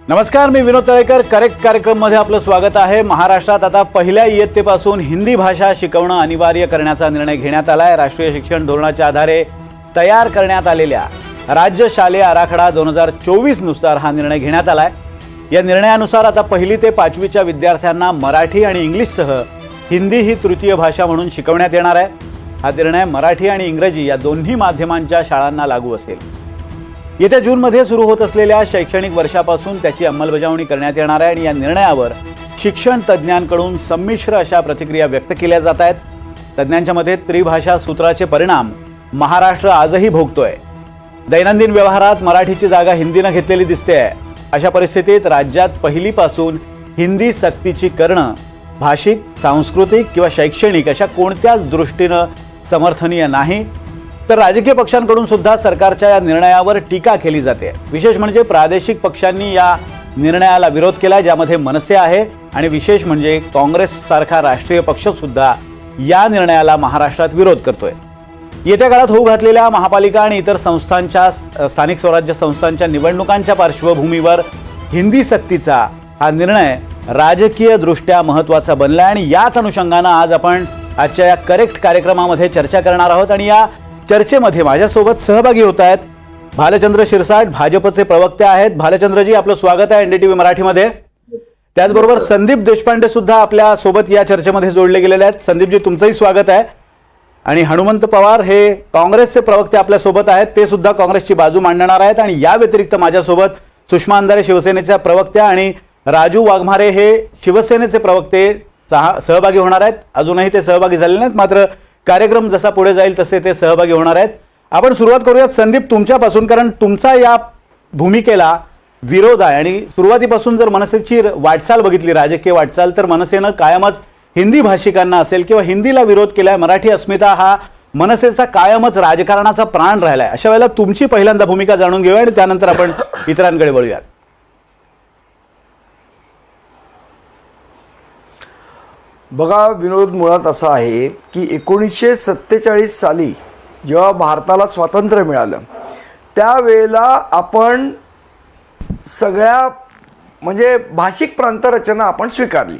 नमस्कार, मी विनोद तळेकर. करेक्ट कार्यक्रममध्ये आपलं स्वागत आहे. महाराष्ट्रात आता पहिल्या इयत्तेपासून हिंदी भाषा शिकवणं अनिवार्य करण्याचा निर्णय घेण्यात आला आहे. राष्ट्रीय शिक्षण धोरणाच्या आधारे तयार करण्यात आलेल्या राज्य शालेय आराखडा 2024 नुसार हा निर्णय घेण्यात आला आहे. या निर्णयानुसार आता पहिली ते पाचवीच्या विद्यार्थ्यांना मराठी आणि इंग्लिशसह हिंदी ही तृतीय भाषा म्हणून शिकवण्यात येणार आहे. हा निर्णय मराठी आणि इंग्रजी या दोन्ही माध्यमांच्या शाळांना लागू असेल. येत्या जूनमध्ये सुरू होत असलेल्या शैक्षणिक वर्षापासून त्याची अंमलबजावणी करण्यात येणार आहे आणि या निर्णयावर शिक्षण तज्ज्ञांकडून संमिश्र अशा प्रतिक्रिया व्यक्त केल्या जात आहेत. तज्ज्ञांच्या मते त्रिभाषा सूत्राचे परिणाम महाराष्ट्र आजही भोगतोय. दैनंदिन व्यवहारात मराठीची जागा हिंदीनं घेतलेली दिसते. अशा परिस्थितीत राज्यात पहिलीपासून हिंदी सक्तीची करणं भाषिक, सांस्कृतिक किंवा शैक्षणिक अशा कोणत्याच दृष्टीनं समर्थनीय नाही. तर राजकीय पक्षांकडून सुद्धा सरकारच्या या निर्णयावर टीका केली जाते. विशेष म्हणजे प्रादेशिक पक्षांनी या निर्णयाला विरोध केला, ज्यामध्ये मनसे आहे, आणि विशेष म्हणजे काँग्रेस सारखा राष्ट्रीय पक्ष सुद्धा या निर्णयाला महाराष्ट्रात विरोध करतोय. येत्या काळात होऊ घातलेल्या महापालिका आणि इतर संस्थांच्या स्थानिक स्वराज्य संस्थांच्या निवडणुकांच्या पार्श्वभूमीवर हिंदी सक्तीचा हा निर्णय राजकीय दृष्ट्या महत्त्वाचा बनला आणि याच अनुषंगानं आज आपण आजच्या या करेक्ट कार्यक्रमामध्ये चर्चा करणार आहोत. आणि या चर्चेमध्ये माझ्यासोबत सहभागी होत आहेत भालचंद्र शिरसाट, भाजपचे प्रवक्ते आहेत. भालचंद्रजी, आपलं स्वागत आहे एनडीटीव्ही मराठीमध्ये. त्याचबरोबर संदीप देशपांडे सुद्धा आपल्या सोबत या चर्चेमध्ये जोडले गेलेले आहेत. संदीपजी, तुमचंही स्वागत आहे. आणि हनुमंत पवार हे काँग्रेसचे प्रवक्ते आपल्या सोबत आहेत. ते सुद्धा काँग्रेसची बाजू मांडणार आहेत. आणि या व्यतिरिक्त माझ्यासोबत सुषमा अंधारे शिवसेनेच्या प्रवक्त्या आणि राजू वाघमारे हे शिवसेनेचे प्रवक्ते सहभागी होणार आहेत. अजूनही ते सहभागी झाले नाहीत, मात्र कार्यक्रम जसा पुढे जाईल तसे ते सहभागी होणार आहेत. आपण सुरुवात करूयात संदीप तुमच्यापासून, कारण तुमचा या भूमिकेला विरोध आहे. आणि सुरुवातीपासून जर मनसेची वाटचाल बघितली, राजकीय वाटचाल, तर मनसेनं कायमच हिंदी भाषिकांना असेल किंवा हिंदीला विरोध केलाय. मराठी अस्मिता हा मनसेचा कायमच राजकारणाचा प्राण राहिलाय. अशा वेळेला तुमची पहिल्यांदा भूमिका जाणून घेऊया आणि त्यानंतर आपण इतरांकडे वळूयात. बघा विनोद, मुळात असा आहे की 1947 साली जेव्हा भारताला स्वातंत्र्य मिळालं त्यावेळेला आपण सगळ्या म्हणजे भाषिक प्रांतरचना आपण स्वीकारली.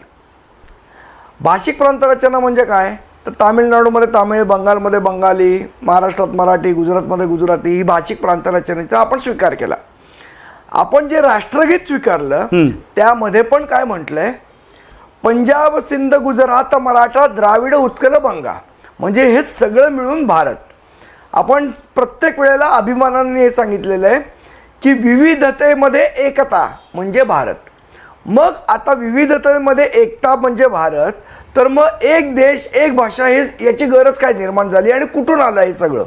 भाषिक प्रांतरचना म्हणजे काय, तर तामिळनाडूमध्ये तामिळ, बंगालमध्ये बंगाली, महाराष्ट्रात मराठी, गुजरातमध्ये गुजराती ही भाषिक प्रांतरचनेचा आपण स्वीकार केला. आपण जे राष्ट्रगीत स्वीकारलं त्यामध्ये पण काय म्हटलंय, पंजाब, सिंध, गुजरात, मराठा, द्राविड, उत्कल, बंगा, म्हणजे हे सगळं मिळून भारत. आपण प्रत्येक वेळेला अभिमानाने हे सांगितलेलं आहे की विविधतेमध्ये एकता म्हणजे भारत. मग आता विविधतेमध्ये एकता म्हणजे भारत, तर मग एक देश एक भाषा हे याची गरज काय निर्माण झाली आणि कुठून आलं हे सगळं,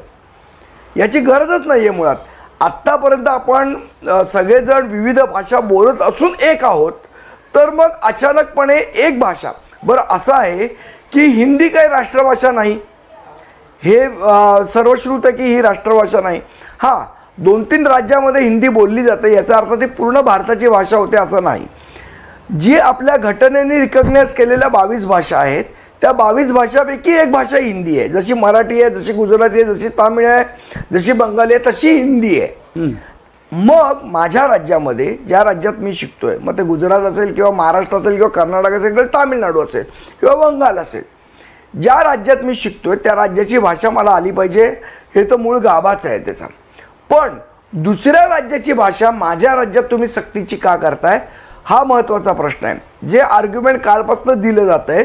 याची गरजच नाही आहे मुळात. आत्तापर्यंत आपण सगळेजण विविध भाषा बोलत असून एक आहोत, तर मग अचानकपणे एक भाषा. बरं, असं आहे की हिंदी काही राष्ट्रभाषा नाही, हे सर्वश्रुत आहे की ही राष्ट्रभाषा नाही. हां, 2-3 राज्यामध्ये हिंदी बोलली जाते, याचा अर्थ ती पूर्ण भारताची भाषा होते असं नाही. जी आपल्या घटनेने रिकग्नाइज केलेल्या 22 भाषा आहेत त्या 22 भाषापैकी एक भाषा हिंदी आहे. जशी मराठी आहे, जशी गुजराती आहे, जशी तामिळ आहे, जशी बंगाली आहे, तशी हिंदी आहे. मग माझ्या राज्यामध्ये, ज्या राज्यात मी शिकतोय, मग ते गुजरात असेल किंवा महाराष्ट्र असेल किंवा कर्नाटक असेल किंवा तामिळनाडू असेल किंवा बंगाल असेल, ज्या राज्यात मी शिकतोय त्या राज्याची भाषा मला आली पाहिजे, हे तर मूळ गाभाच आहे त्याचा. पण दुसऱ्या राज्याची भाषा माझ्या राज्यात तुम्ही सक्तीची का करताय, हा महत्त्वाचा प्रश्न आहे. जे आर्ग्युमेंट कालपासून दिलं जात आहे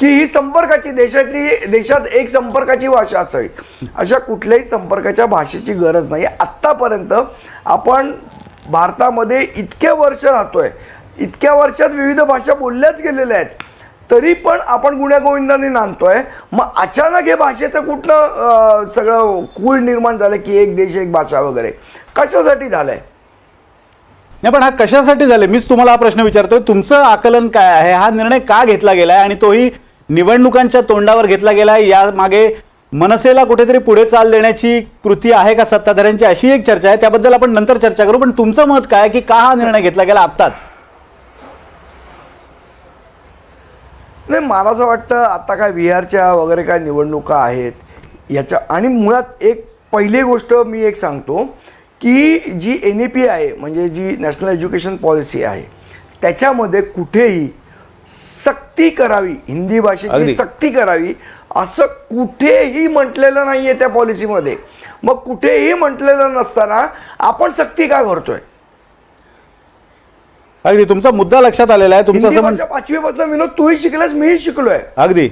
की ही संपर्काची देशात एक संपर्काची भाषा असावी, अशा कुठल्याही संपर्काच्या भाषेची गरज नाही. आत्तापर्यंत आपण भारतामध्ये इतके वर्ष राहतोय, इतक्या वर्षात विविध भाषा बोलल्याच गेलेल्या आहेत, तरी पण आपण गुण्यागोविंदाने नांदतोय. मग अचानक हे भाषेचं कुठलं सगळं कूळ निर्माण झालं की एक देश एक भाषा वगैरे, कशासाठी झालंय? नाही, पण हा कशासाठी झाले, मीच तुम्हाला हा प्रश्न विचारतोय. तुमचं आकलन काय आहे, हा निर्णय का घेतला गेलाय आणि तोही निवडणुकांच्या तोंडावर घेतला गेलाय? या मागे मनसेला कुठेतरी पुढे चाल देण्याची कृती आहे का सत्ताधाऱ्यांची, अशी एक चर्चा आहे. त्याबद्दल आपण नंतर चर्चा करू. पण तुमचं मत काय की का हा निर्णय घेतला गेला आत्ताच? नाही, मला असं वाटतं आता काय बिहारच्या वगैरे काय निवडणुका आहेत याच्या, आणि मुळात एक पहिली गोष्ट मी एक सांगतो की जी NEP आहे म्हणजे जी नॅशनल एज्युकेशन पॉलिसी आहे त्याच्यामध्ये कुठेही सक्ती करावी, हिंदी भाषेची अगदी. सक्ती करावी असं कुठेही म्हटलेलं नाही आहे त्या पॉलिसीमध्ये. मग कुठेही म्हटलेलं नसताना आपण सक्ती का करतोय? अगदी तुमचा मुद्दा लक्षात आलेला आहे. तुमचं हिंदी असं भाषा 5वी पासून विनोद तूही शिकलास, मीही शिकलोय. अगदी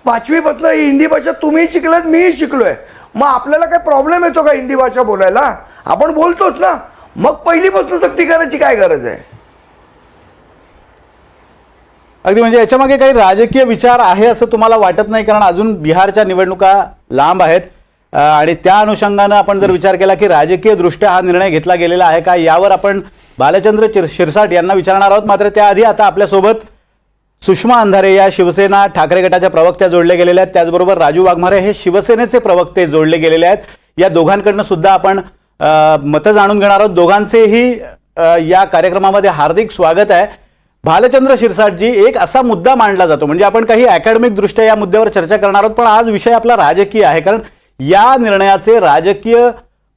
5वी पासून ही हिंदी भाषा तुम्ही शिकलात, मीही शिकलोय. मग आपल्याला काय प्रॉब्लेम येतो का हिंदी भाषा बोलायला? आपण बोलतोच ना. मग पहिलीपासून सक्ती करायची काय गरज आहे? अगदी म्हणजे याच्यामागे काही राजकीय विचार आहे असं तुम्हाला वाटत नाही? कारण अजून बिहारच्या निवडणुका लांब आहेत आणि त्या अनुषंगानं आपण जर विचार केला की राजकीय दृष्ट्या हा निर्णय घेतला गेलेला आहे का, यावर आपण भालचंद्र शिरसाट यांना विचारणार आहोत. मात्र त्याआधी आता आपल्यासोबत सुषमा अंधारे या शिवसेना ठाकरे गटाच्या प्रवक्त्या जोडले गेलेल्या आहेत. त्याचबरोबर राजू वाघमारे हे शिवसेनेचे प्रवक्ते जोडले गेलेले आहेत. या दोघांकडनं सुद्धा आपण मतं जाणून घेणार आहोत. दोघांचेही या कार्यक्रमामध्ये हार्दिक स्वागत आहे. भालचंद्र शिरसाटजी, एक असा मुद्दा मांडला जातो म्हणजे आपण काही अकॅडमिक दृष्ट्या या मुद्द्यावर चर्चा करणार आहोत, पण आज विषय आपला राजकीय आहे. कारण या निर्णयाचे राजकीय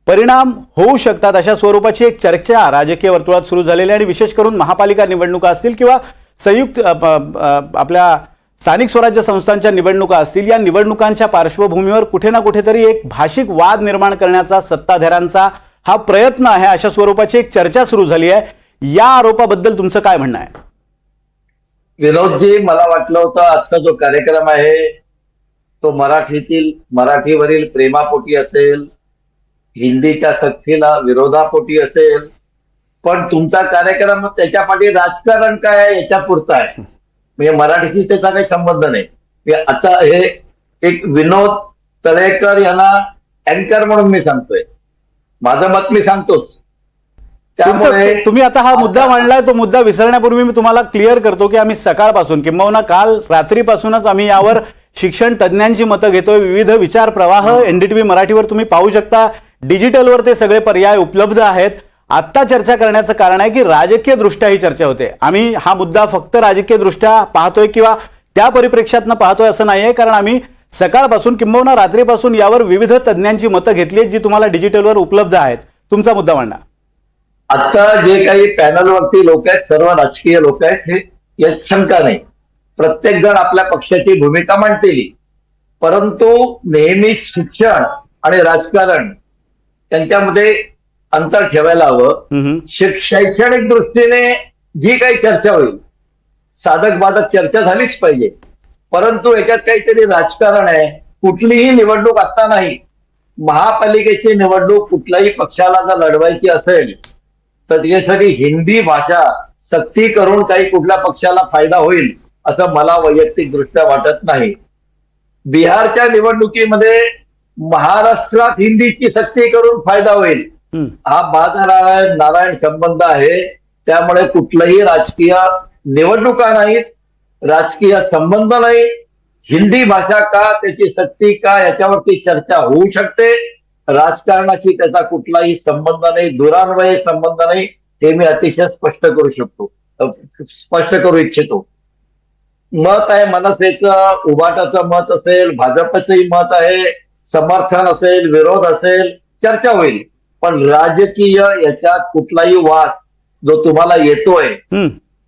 परिणाम होऊ शकतात अशा स्वरूपाची एक चर्चा राजकीय वर्तुळात सुरू झालेली आहे. आणि विशेष करून महापालिका निवडणुका असतील किंवा संयुक्त आपल्या स्थानिक स्वराज्य संस्थांच्या निवडणुका असतील, या निवडणुकांच्या पार्श्वभूमीवर कुठे ना कुठेतरी एक भाषिक वाद निर्माण करण्याचा सत्ताधाऱ्यांचा हा प्रयत्न आहे अशा स्वरूपाची एक चर्चा सुरू झाली आहे. या आरोपाबद्दल तुमचं काय म्हणणं आहे? विनोदजी, मला वाटलं होतं आजचा जो कार्यक्रम आहे तो मराठीवरील प्रेमापोटी असेल, हिंदीच्या सक्तीला विरोधापोटी असेल, पण तुमचा कार्यक्रम त्याच्या पाठी राजकारण काय आहे याच्या पुरता आहे. म्हणजे मराठीशी त्याचा काही संबंध नाही. आता हे एक विनोद तळेकर यांना अँकर म्हणून मी सांगतोय, माझं मत मी सांगतोच. त्यामुळे तुम्ही आता हा मुद्दा मांडलाय, तो मुद्दा विसरण्यापूर्वी मी तुम्हाला क्लिअर करतो की आम्ही सकाळपासून किंबहुना काल रात्रीपासूनच आम्ही यावर शिक्षण तज्ज्ञांची मतं घेतोय. विविध विचार प्रवाह NDTV मराठीवर तुम्ही पाहू शकता. डिजिटलवर ते सगळे पर्याय उपलब्ध आहेत. आत्ता चर्चा करण्याचं कारण आहे की राजकीय दृष्ट्या ही चर्चा होते. आम्ही हा मुद्दा फक्त राजकीय दृष्ट्या पाहतोय किंवा त्या परिप्रेक्ष्यातनं पाहतोय असं नाहीये, कारण आम्ही सकाळपासून किंबहुना रात्रीपासून यावर विविध तज्ज्ञांची मतं घेतली आहेत जी तुम्हाला डिजिटलवर उपलब्ध आहेत. तुमचा मुद्दा मांडा. आता जे काही पॅनलवरती लोक आहेत सर्व राजकीय लोक आहेत, हे यात शंका नाही. प्रत्येक जण आपल्या पक्षाची भूमिका मांडतील, परंतु नेहमी शिक्षण आणि राजकारण त्यांच्यामध्ये अंतर ठेवायला हवं. शैक्षणिक दृष्टीने जी काही चर्चा होईल, साधक बाधक चर्चा झालीच पाहिजे, परंतु याच्यात काहीतरी राजकारण आहे. कुठलीही निवडणूक आता नाही, महापालिकेची निवडणूक कुठल्याही पक्षाला जर लढवायची असेल तर त्याच्यासाठी हिंदी भाषा सक्ती करून काही कुठल्या पक्षाला फायदा होईल असं मला वैयक्तिक दृष्ट्या वाटत नाही. बिहारच्या निवडणुकीमध्ये महाराष्ट्रात हिंदीची सक्ती करून फायदा होईल, हा नारायण संबंध आहे. त्यामुळे कुठलंही राजकीय निवडणुका नाहीत, राजकीय संबंध नाही. हिंदी भाषा का, त्याची सक्ती का, याच्यावरती चर्चा होऊ शकते. राजकारणाशी त्याचा कुठलाही संबंध नाही, दुरान्वयी संबंध नाही, हे मी अतिशय स्पष्ट करू इच्छितो. मत आहे मनसेचं, उभाटाचं मत असेल, भाजपचंही मत आहे, समर्थन असेल, विरोध असेल, चर्चा होईल. पण राजकीय याच्यात कुठलाही वास जो तुम्हाला येतोय,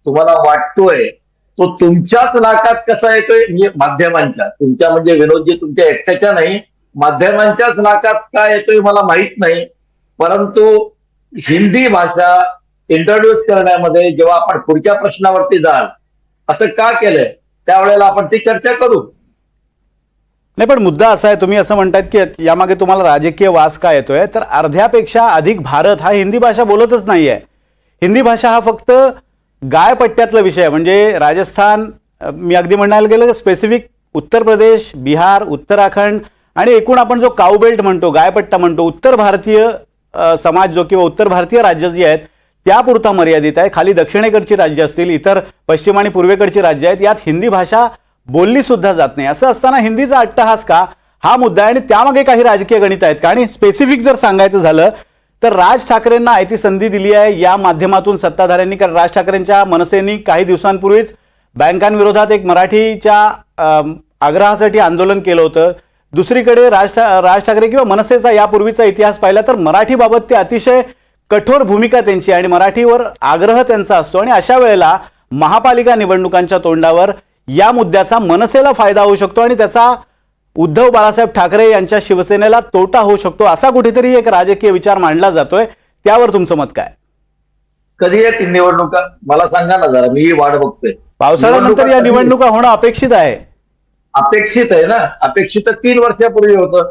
तुम्हाला वाटतोय, तो तुमच्याच नाकात कसा येतोय, म्हणजे माध्यमांच्या, तुमच्या म्हणजे विनोदजी तुमच्या एकट्याच्या नाही, माध्यमांच्याच नाकात काय येतोय मला माहित नाही. परंतु हिंदी भाषा इंट्रोड्यूस करण्यामध्ये जेव्हा आपण पुढच्या प्रश्नावरती जाल असं का केलंय, त्यावेळेला आपण ती चर्चा करू. नाही, पण मुद्दा असा आहे, तुम्ही असं म्हणतायत की यामागे तुम्हाला राजकीय वास का येतोय, तर अर्ध्यापेक्षा अधिक भारत हा हिंदी भाषा बोलतच नाहीये. हिंदी भाषा हा फक्त गायपट्ट्यातला विषय आहे. म्हणजे राजस्थान, मी अगदी म्हणायला गेलं स्पेसिफिक उत्तर प्रदेश, बिहार, उत्तराखंड आणि एकूण आपण जो काउबेल्ट म्हणतो, गायपट्टा म्हणतो, उत्तर भारतीय समाज जो किंवा उत्तर भारतीय राज्य जी आहेत त्यापुरता मर्यादित आहे. खाली दक्षिणेकडची राज्य असतील, इतर पश्चिम आणि पूर्वेकडची राज्य आहेत, यात हिंदी भाषा बोलली सुद्धा जात नाही. असं असताना हिंदीचा अट्टहास का, हा मुद्दा आहे. आणि त्यामागे काही राजकीय गणित आहेत का? आणि स्पेसिफिक जर सांगायचं झालं तर राज ठाकरेंना आयती संधी दिली आहे या माध्यमातून सत्ताधाऱ्यांनी. कारण राज ठाकरेंच्या मनसेनी काही दिवसांपूर्वीच बँकांविरोधात एक मराठीच्या आग्रहासाठी आंदोलन केलं होतं. दुसरीकडे राज ठाकरे किंवा मनसेचा यापूर्वीचा इतिहास पाहिला तर मराठीबाबत ते अतिशय कठोर भूमिका त्यांची आणि मराठीवर आग्रह त्यांचा असतो आणि अशा वेळेला महापालिका निवडणुकांच्या तोंडावर या मुद्द्याचा मनसेला फायदा होऊ शकतो आणि त्याचा उद्धव बाळासाहेब ठाकरे यांच्या शिवसेनेला तोटा होऊ शकतो असा कुठेतरी एक राजकीय विचार मांडला जातोय. त्यावर तुमचं मत काय? कधी आहे ती निवडणुका मला सांगा ना जरा, मी वाट बघतोय. पावसाळ्यानंतर या निवडणुका होणं अपेक्षित आहे. अपेक्षित आहे ना, अपेक्षित 3 वर्षापूर्वी होतं.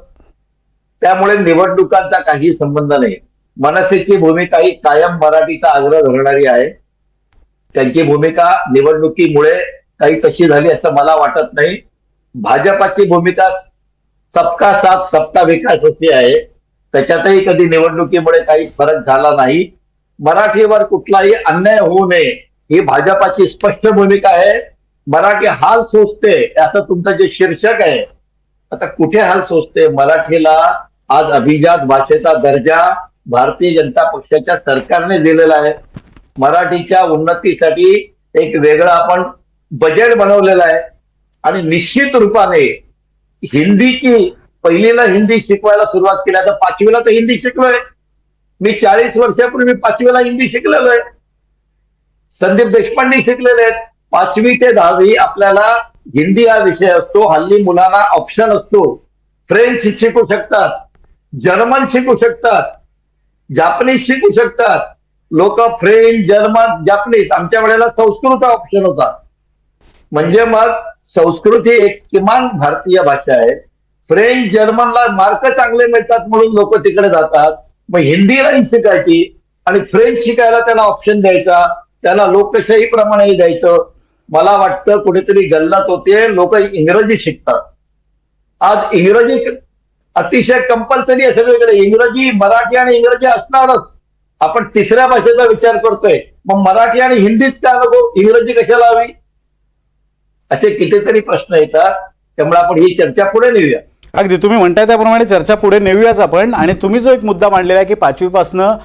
त्यामुळे निवडणुकांचा काही संबंध नाही. मनसेची भूमिका ही कायम मराठीचा आग्रह धरणारी आहे. त्यांची भूमिका निवडणुकीमुळे काही तशी झाली असं मला वाटत नाही. भाजपाची भूमिका सबका साथ सबका विकास अशी आहे. त्याच्यातही कधी निवडणुकीमुळे काही फरक झाला नाही. मराठीवर कुठलाही अन्याय होऊ नये ही भाजपाची स्पष्ट भूमिका आहे. मराठी हाल सोसते असं तुमचं जे शीर्षक आहे, आता कुठे हाल सोसते? मराठीला आज अभिजात भाषेचा दर्जा भारतीय जनता पक्षाच्या सरकारने दिलेला आहे. मराठीच्या उन्नतीसाठी एक वेगळं आपण बजेट बनवलेलं आहे आणि निश्चित रूपाने हिंदीची पहिलीला हिंदी शिकवायला सुरुवात केली. आता 5वीला तर हिंदी शिकलोय मी. 40 वर्षापूर्वी 5वीला हिंदी शिकलेलो आहे. संदीप देशपांडे शिकलेले आहेत. 5वी ते 10वी आपल्याला हिंदी हा विषय असतो. हल्ली मुलांना ऑप्शन असतो. फ्रेंच शिकू शकतात, जर्मन शिकू शकतात, जापनीज शिकू शकतात. लोक फ्रेंच, जर्मन, जापनीज. आमच्या वेळेला संस्कृत ऑप्शन होता. म्हणजे मग संस्कृत ही एक किमान भारतीय भाषा आहे. फ्रेंच, जर्मनला मार्क चांगले मिळतात म्हणून लोक तिकडे जातात. मग हिंदीलाही शिकायची आणि फ्रेंच शिकायला त्याला ऑप्शन द्यायचा, त्याला लोकशाहीप्रमाणे द्यायचं. मला वाटतं कुठेतरी गल्लत होते. लोक इंग्रजी शिकतात. आज इंग्रजी अतिशय कंपल्सरी आहे सगळीकडे. इंग्रजी, मराठी आणि इंग्रजी असणारच. आपण तिसऱ्या भाषेचा विचार करतोय. मग मराठी आणि हिंदीच का नको, इंग्रजी कशाला हवी? असे कितीतरी प्रश्न येतात. त्यामुळे आपण ही चर्चा पुढे नेऊया. अगदी तुम्ही म्हणताय त्याप्रमाणे चर्चा पुढे नेऊयाच आपण. आणि तुम्ही जो एक मुद्दा मांडलेला आहे की 5वीपासनं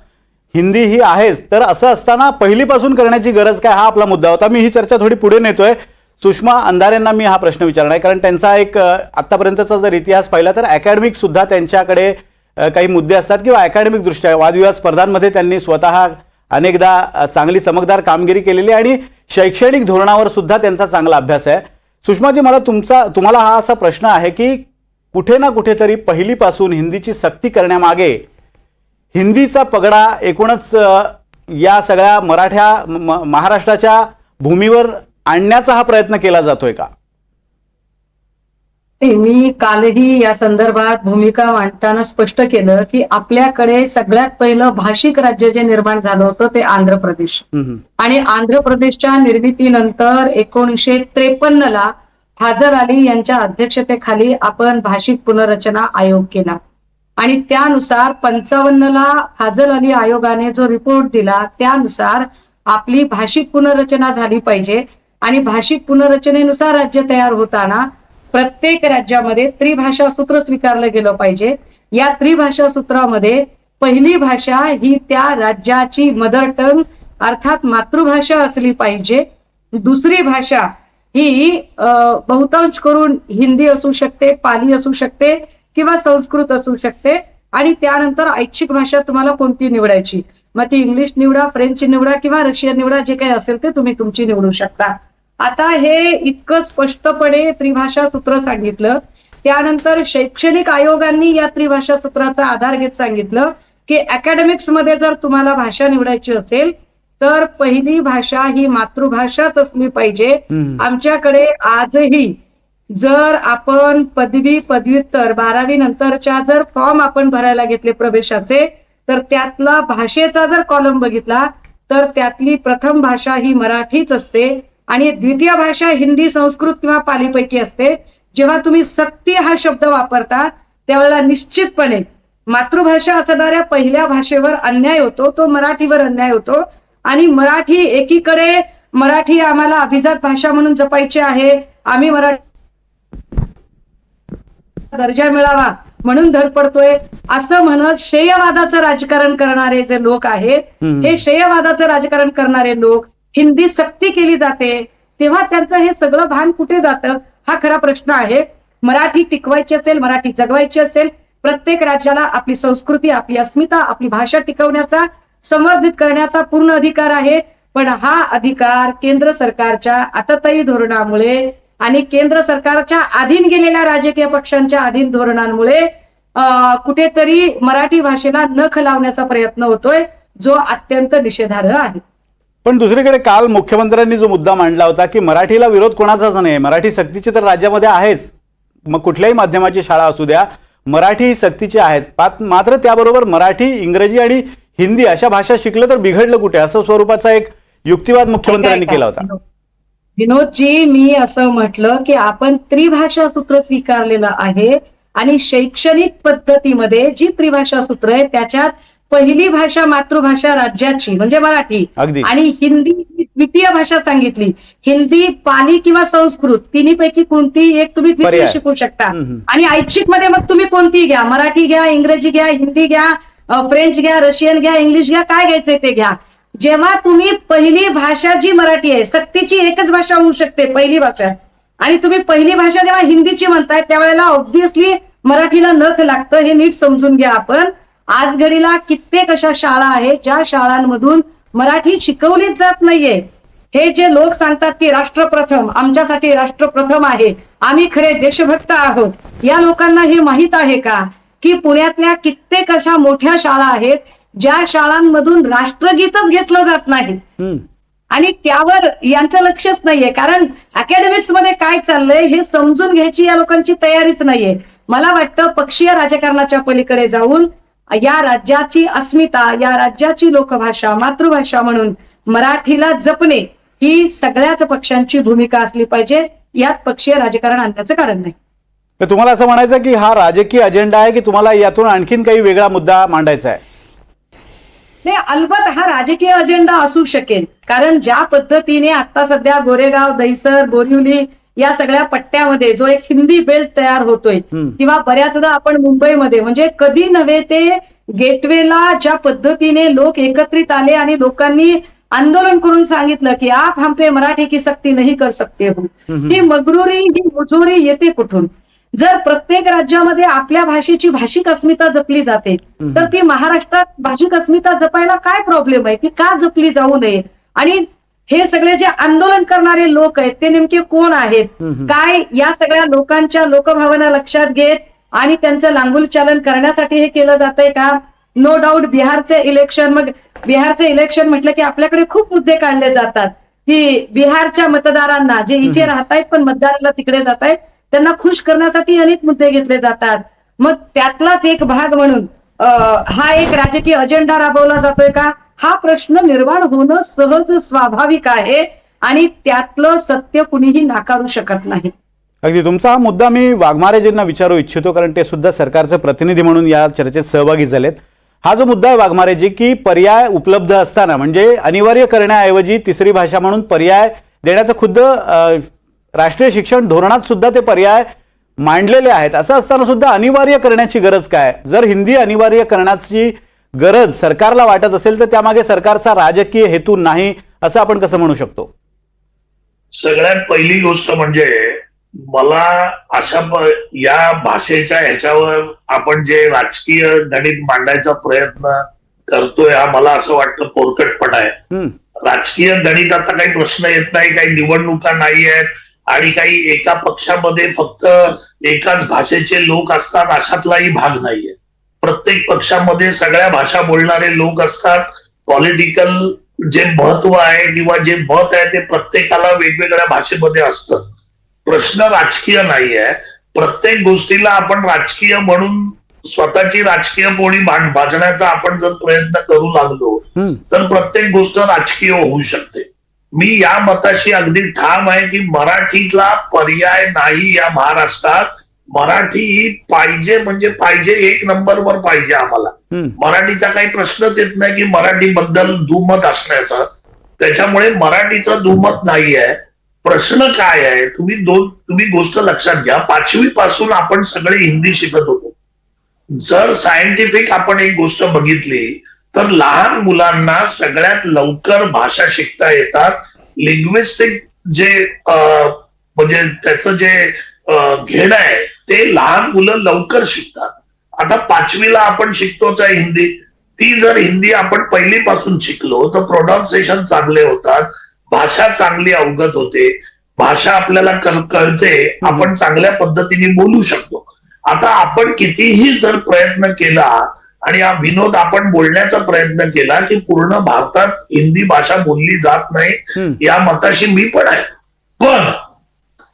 हिंदी ही आहेच, तर असं असताना पहिलीपासून करण्याची गरज काय, हा आपला मुद्दा होता. मी ही चर्चा थोडी पुढे नेतोय. सुषमा अंधारेंना मी हा प्रश्न विचारणार आहे कारण त्यांचा एक आतापर्यंतचा जर इतिहास पाहिला तर अकॅडमिक सुद्धा त्यांच्याकडे काही मुद्दे असतात किंवा अकॅडमिक दृष्ट्या वादविवाद स्पर्धांमध्ये त्यांनी स्वतः अनेकदा चांगली चमकदार कामगिरी केलेली आणि शैक्षणिक धोरणावर सुद्धा त्यांचा चांगला अभ्यास आहे. सुषमाजी, मला तुम्हाला हा असा प्रश्न आहे की कुठे ना कुठेतरी पहिलीपासून हिंदीची सक्ती करण्यामागे हिंदीचा पगडा एकूणच या सगळ्या महाराष्ट्राच्या भूमीवर आणण्याचा हा प्रयत्न केला जातोय का? मी कालही या संदर्भात भूमिका मांडताना स्पष्ट केलं की आपल्याकडे सगळ्यात पहिलं भाषिक राज्य जे निर्माण झालं होतं ते आंध्र प्रदेश. आणि आंध्र प्रदेशच्या निर्मितीनंतर 1953ला फाजल अली यांच्या अध्यक्षतेखाली आपण भाषिक पुनर्रचना आयोग केला आणि त्यानुसार 55ला फाजल अली आयोगाने जो रिपोर्ट दिला त्यानुसार आपली भाषिक पुनर्रचना झाली पाहिजे. आणि भाषिक पुनर्रचनेनुसार राज्य तयार होताना प्रत्येक राज्यामध्ये त्रिभाषा सूत्र स्वीकारलं गेलं पाहिजे. या त्रिभाषा सूत्रामध्ये पहिली भाषा ही त्या राज्याची मदर टंग अर्थात मातृभाषा असली पाहिजे. दुसरी भाषा ही बहुतांश करून हिंदी असू शकते, पाली असू शकते किंवा संस्कृत असू शकते. आणि त्यानंतर ऐच्छिक भाषा तुम्हाला कोणती निवडायची, मग ती इंग्लिश निवडा, फ्रेंच निवडा किंवा रशियन निवडा, जे काही असेल ते तुम्ही तुमची निवडू शकता. आता हे इतकं स्पष्टपणे त्रिभाषा सूत्र सांगितलं. त्यानंतर शैक्षणिक आयोगांनी या त्रिभाषा सूत्राचा आधार घेत सांगितलं की अकॅडमिक्स मध्ये जर तुम्हाला भाषा निवडायची असेल तर पहिली भाषा ही मातृभाषाच असली पाहिजे. आमच्याकडे आजही जर आपण पदवी, पदव्युत्तर, 12वी नंतरच्या जर फॉर्म आपण भरायला घेतले प्रवेशाचे तर त्यातला भाषेचा जर कॉलम बघितला तर त्यातली प्रथम भाषा ही मराठीच असते आणि द्वितीय भाषा हिंदी, संस्कृत किंवा पालीपैकी असते. जेव्हा तुम्ही सक्ती हा शब्द वापरता त्यावेळेला निश्चितपणे मातृभाषा असणाऱ्या पहिल्या भाषेवर अन्याय होतो, तो मराठीवर अन्याय होतो. आणि मराठी एकीकडे मराठी आम्हाला अभिजात भाषा म्हणून जपायची आहे, आम्ही मराठी दर्जा मिळावा म्हणून धडपडतोय असं म्हणत श्रेयवादाचं राजकारण करणारे जे लोक आहेत, हे श्रेयवादाचं राजकारण करणारे लोक, हिंदी सक्ती केली जाते तेव्हा त्यांचं हे सगळं भान कुठे जातं हा खरा प्रश्न आहे. मराठी टिकवायची असेल, मराठी जगवायची असेल, प्रत्येक राज्याला आपली संस्कृती, आपली अस्मिता, आपली भाषा टिकवण्याचा, संवर्धित करण्याचा पूर्ण अधिकार आहे. पण हा अधिकार केंद्र सरकारच्या आततायी धोरणामुळे आणि केंद्र सरकारच्या अधीन गेलेल्या राजकीय पक्षांच्या अधीन धोरणांमुळे कुठेतरी मराठी भाषेला नख लावण्याचा प्रयत्न होतोय, जो अत्यंत निषेधार्ह आहे. पण दुसरीकडे काल मुख्यमंत्र्यांनी जो मुद्दा मांडला होता की मराठीला विरोध कोणाचाच नाही, मराठी सक्तीची तर राज्यामध्ये आहेच, मग कुठल्याही माध्यमाची शाळा असू द्या, मराठी ही सक्तीची आहेत, मात्र त्याबरोबर मराठी, इंग्रजी आणि हिंदी अशा भाषा शिकलं तर बिघडलं कुठे, असं स्वरूपाचा एक युक्तिवाद मुख्यमंत्र्यांनी केला होता. विनोदजी, मी असं म्हटलं की आपण त्रिभाषा सूत्र स्वीकारलेलं आहे आणि शैक्षणिक पद्धतीमध्ये जी त्रिभाषा सूत्र आहे त्याच्यात पहिली भाषा मातृभाषा राज्याची म्हणजे मराठी अगदी. आणि हिंदी ही द्वितीय भाषा सांगितली. हिंदी, पाली किंवा संस्कृत तिन्हीपैकी कोणती एक तुम्ही द्वितीय पर्याय. शिकू शकता. आणि ऐच्छिक मध्ये मग तुम्ही कोणतीही घ्या, मराठी घ्या, इंग्रजी घ्या, हिंदी घ्या, फ्रेंच घ्या, रशियन घ्या, इंग्लिश घ्या, काय घ्यायचंय ते घ्या. जेव्हा तुम्ही पहिली भाषा जी मराठी आहे, सक्तीची एकच भाषा होऊ शकते पहिली भाषा, आणि तुम्ही पहिली भाषा जेव्हा हिंदीची म्हणताय त्यावेळेला ऑब्व्हियसली मराठीला नख लागतं, हे नीट समजून घ्या. आपण आज घडीला कित्येक अशा शाळा आहेत ज्या शाळांमधून मराठी शिकवलीच जात नाहीये. हे जे लोक सांगतात की राष्ट्रप्रथम, आमच्यासाठी राष्ट्रप्रथम आहे, आम्ही खरे देशभक्त आहोत, या लोकांना हे माहित आहे का की पुण्यातल्या कित्येक अशा मोठ्या शाळा आहेत ज्या शाळांमधून राष्ट्रगीतच घेतलं जात नाही आणि त्यावर यांचं लक्षच नाहीये. कारण अकॅडमिक्स मध्ये काय चाललंय हे समजून घ्यायची या लोकांची तयारीच नाहीये. मला वाटतं पक्षीय राजकारणाच्या पलीकडे जाऊन या राज्याची अस्मिता, या राज्याची लोकभाषा, मातृभाषा म्हणून मराठीला जपणे ही सगळ्याच पक्षांची भूमिका असली पाहिजे. यात पक्षीय राजकारण आणण्याचं कारण नाही. तर तुम्हाला असं म्हणायचं की हा राजकीय अजेंडा आहे की तुम्हाला यातून आणखीन काही वेगळा मुद्दा मांडायचा आहे? नाही, अलबत हा राजकीय अजेंडा असू शकेल. कारण ज्या पद्धतीने आता सध्या गोरेगाव, दहिसर, बोरिवली या सगळ्या पट्ट्यामध्ये जो एक हिंदी बेल्ट तयार होतोय, किंवा बऱ्याचदा आपण मुंबईमध्ये, म्हणजे कधी नव्हे ते गेटवेला ज्या पद्धतीने लोक एकत्रित आले आणि लोकांनी आंदोलन करून सांगितलं की आप हम पे मराठी की सक्ती नहीं कर सकते हो, ही मगरुरी, ही मुजोरी येते कुठून? जर प्रत्येक राज्यामध्ये आपल्या भाषेची भाषिक अस्मिता जपली जाते तर ती महाराष्ट्रात भाषिक अस्मिता जपायला काय प्रॉब्लेम आहे? ती का जपली जाऊ नये? आणि हे सगळे जे आंदोलन करणारे लोक आहेत ते नेमके कोण आहेत, काय या सगळ्या लोकांच्या लोकभावना लक्षात घेत आणि त्यांचं लांगुल चालन करण्यासाठी हे केलं जातंय का? नो डाऊट बिहारचे इलेक्शन, मग बिहारचे इलेक्शन म्हटलं की आपल्याकडे खूप मुद्दे काढले जातात की बिहारच्या मतदारांना, जे इथे राहतायत पण मतदाराला तिकडे जात आहेत, त्यांना खुश करण्यासाठी अनेक मुद्दे घेतले जातात. मग त्यातलाच एक भाग म्हणून हा एक राजकीय अजेंडा राबवला जातोय का? हा प्रश्न निर्माण होणं सहज स्वाभाविक आहे आणि त्यातलं सत्य कुणीही नाकारू शकत नाही. अगदी तुमचा हा मुद्दा मी वाघमारेजींना विचारू इच्छितो, कारण ते सुद्धा सरकारचे प्रतिनिधी म्हणून या चर्चेत सहभागी झालेत. हा जो मुद्दा आहे वाघमारेजी, की पर्याय उपलब्ध असताना, म्हणजे अनिवार्य करण्याऐवजी तिसरी भाषा म्हणून पर्याय देण्याचं खुद्द राष्ट्रीय शिक्षण धोरणात सुद्धा ते पर्याय मांडलेले आहेत, असं असताना सुद्धा अनिवार्य करण्याची गरज काय? जर हिंदी अनिवार्य करण्याची गरज सरकारला वाटत असेल तर त्यामागे सरकारचा राजकीय हेतू नाही असं आपण कसं म्हणू शकतो? सगळ्यात पहिली गोष्ट म्हणजे मला अशा या भाषेच्या ह्याच्यावर आपण जे राजकीय गणित मांडायचा प्रयत्न करतोय हा मला असं वाटतं पोरकटपणा आहे. राजकीय गणिताचा काही प्रश्न येत नाही, काही निवडणुका नाही आहेत आणि काही एका पक्षामध्ये फक्त एकाच भाषेचे लोक असतात अशातलाही भाग नाहीये. प्रत्येक पक्षामध्ये सगळ्या भाषा बोलणारे लोक असतात. पॉलिटिकल जे महत्व आहे किंवा जे मत आहे ते प्रत्येकाला वेगवेगळ्या भाषेमध्ये असतं. प्रश्न राजकीय नाही आहे. प्रत्येक गोष्टीला आपण राजकीय म्हणून स्वतःची राजकीय पोळी भाजण्याचा आपण जर प्रयत्न करू लागलो तर प्रत्येक गोष्ट राजकीय होऊ शकते. मी या मताशी अगदी ठाम आहे की मराठीला पर्याय नाही या महाराष्ट्रात. मराठी ही पाहिजे म्हणजे पाहिजे, एक नंबरवर पाहिजे आम्हाला. मराठीचा काही प्रश्नच येत नाही की मराठीबद्दल दुमत असण्याचा. त्याच्यामुळे मराठीचं दुमत नाही आहे. प्रश्न काय आहे, तुम्ही गोष्ट लक्षात घ्या. 5वी पासून आपण सगळे हिंदी शिकत होतो. जर सायंटिफिक आपण एक गोष्ट बघितली तर लहान मुलांना सगळ्यात लवकर भाषा शिकता येतात. लिंग्विस्टिक जे म्हणजे त्याचं जे घेणं आहे ते लहान मुलं लवकर शिकतात. आता 5वीला आपण शिकतोच आहे हिंदी. ती जर हिंदी आपण पहिलीपासून शिकलो तर प्रोनाऊन्सिएशन चांगले होतात, भाषा चांगली अवगत होते, भाषा आपल्याला कळते, आपण चांगल्या पद्धतीने बोलू शकतो. आता आपण कितीही जर प्रयत्न केला आणि हा विनोद आपण बोलण्याचा प्रयत्न केला की पूर्ण भारतात हिंदी भाषा बोलली जात नाही, या मताशी मी पण आहे. पण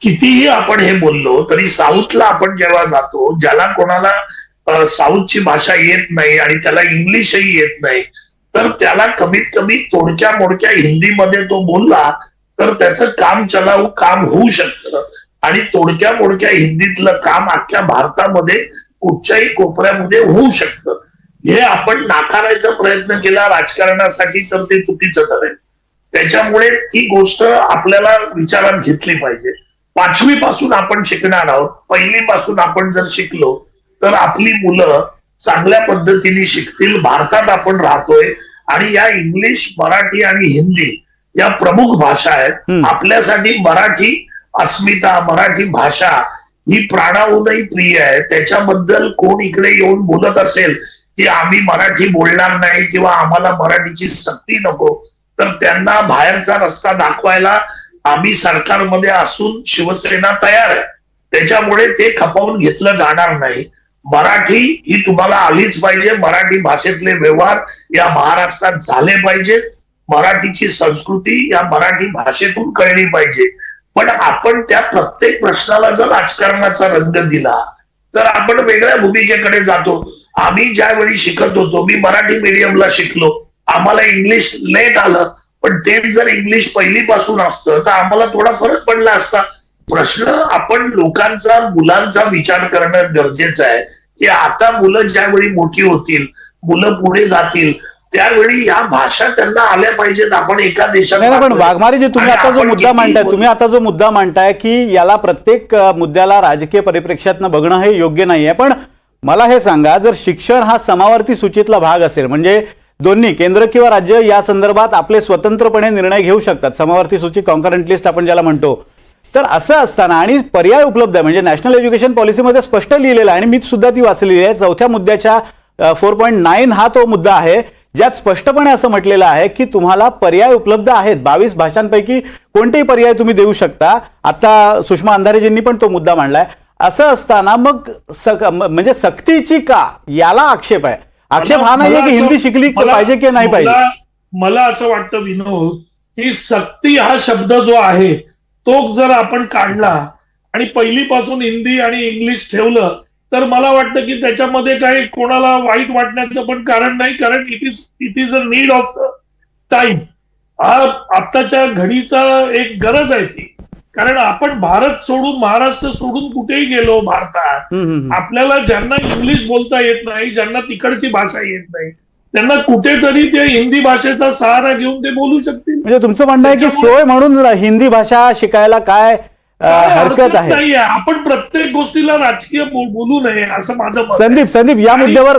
कितीही आपण हे बोललो तरी साऊथला आपण जेव्हा जातो, ज्याला कोणाला साऊथची भाषा येत नाही आणि त्याला इंग्लिशही येत नाही, तर त्याला कमीत कमी तोडक्या मोडक्या हिंदीमध्ये तो बोलला तर त्याचं काम चलाऊ काम होऊ शकतं आणि तोडक्या मोडक्या हिंदीतलं काम अख्ख्या भारतामध्ये कुठच्याही कोपऱ्यामध्ये होऊ शकतं. हे आपण नाकारायचा प्रयत्न केला राजकारणासाठी तर ते चुकीचं ठरेल. त्याच्यामुळे ती गोष्ट आपल्याला विचारात घेतली पाहिजे. 5वी पासून आपण शिकणार आहोत. पहिलीपासून आपण जर शिकलो तर आपली मुलं चांगल्या पद्धतीने शिकतील. भारतात आपण राहतोय आणि या इंग्लिश, मराठी आणि हिंदी या प्रमुख भाषा आहेत. आपल्यासाठी मराठी अस्मिता, मराठी भाषा ही प्राणाहूनही प्रिय आहे. त्याच्याबद्दल कोण इकडे येऊन बोलत असेल की आम्ही मराठी बोलणार नाही किंवा आम्हाला मराठीची सक्ती नको, तर त्यांना बाहेरचा रस्ता दाखवायला आम्ही सरकारमध्ये असून शिवसेना तयार आहे. त्याच्यामुळे ते खपवून घेतलं जाणार नाही. मराठी ही तुम्हाला आलीच पाहिजे. मराठी भाषेतले व्यवहार या महाराष्ट्रात झाले पाहिजेत. मराठीची संस्कृती या मराठी भाषेतून कळली पाहिजे. पण आपण त्या प्रत्येक प्रश्नाला जर राजकारणाचा रंग दिला तर आपण वेगळ्या भूमिकेकडे जातो. आम्ही ज्यावेळी शिकत होतो, मी मराठी मीडियमला शिकलो, आम्हाला इंग्लिश लेट आलं, पण ते जर इंग्लिश पहिलीपासून असतं तर आम्हाला थोडा फरक पडला असता. प्रश्न आपण लोकांचा, मुलांचा विचार करणं गरजेचं आहे की आता मुलं ज्यावेळी मोठी होतील, मुलं पुढे जातील, त्यावेळी या भाषा त्यांना आल्या पाहिजेत. आपण एका देशात नाही, पण वाघमारेजी तुम्ही आता जो मुद्दा मांडताय की याला प्रत्येक मुद्द्याला राजकीय परिप्रेक्ष्यातनं बघणं हे योग्य नाहीये. पण मला हे सांगा, जर शिक्षण हा समावर्ती सूचीतला भाग असेल, म्हणजे दोन्ही केंद्र किंवा राज्य या संदर्भात आपले स्वतंत्रपणे निर्णय घेऊ शकतात, समावर्ती सूची कॉन्करंट लिस्ट आपण ज्याला म्हणतो, तर असं असताना आणि पर्याय उपलब्ध आहे, म्हणजे नॅशनल एज्युकेशन पॉलिसीमध्ये स्पष्ट लिहिलेलं आहे आणि मी सुद्धा ती वाचलेली आहे. 4थ्या मुद्द्याच्या 4.9 हा तो मुद्दा आहे ज्यात स्पष्टपणे असं म्हटलेलं आहे की तुम्हाला पर्याय उपलब्ध आहेत. 22 भाषांपैकी कोणतेही पर्याय तुम्ही देऊ शकता. आता सुषमा अंधारेजींनी पण तो मुद्दा मांडलाय. असं असताना मग म्हणजे सक्तीची का, याला आक्षेप आहे. आक्षेप हा नाहीये की हिंदी शिकली पाहिजे की नाही पाहिजे. मला असं वाटतं विनोद की सक्ती हा शब्द जो आहे तो जर आपण काढला आणि पहिलीपासून हिंदी आणि इंग्लिश ठेवलं तर मला वाटतं की त्याच्यामध्ये काही कोणाला वाईट वाटण्याचं पण कारण नाही. कारण it is a need of time. हा आत्ताच्या घडीचा एक गरज आहे ती. कारण आपण भारत सोडून, महाराष्ट्र सोडून कुठेही गेलो भारतात, आपल्याला ज्यांना इंग्लिश बोलता येत नाही, ज्यांना तिकडची भाषा येत नाही, त्यांना कुठेतरी ते हिंदी भाषेचा सहारा घेऊन ते बोलू शकतील. म्हणजे तुमचं म्हणणं आहे की सोय म्हणून हिंदी भाषा शिकायला काय हरकत आहे? आपण प्रत्येक गोष्टीला राजकीय बोलू नये असं माझं मत. संदीप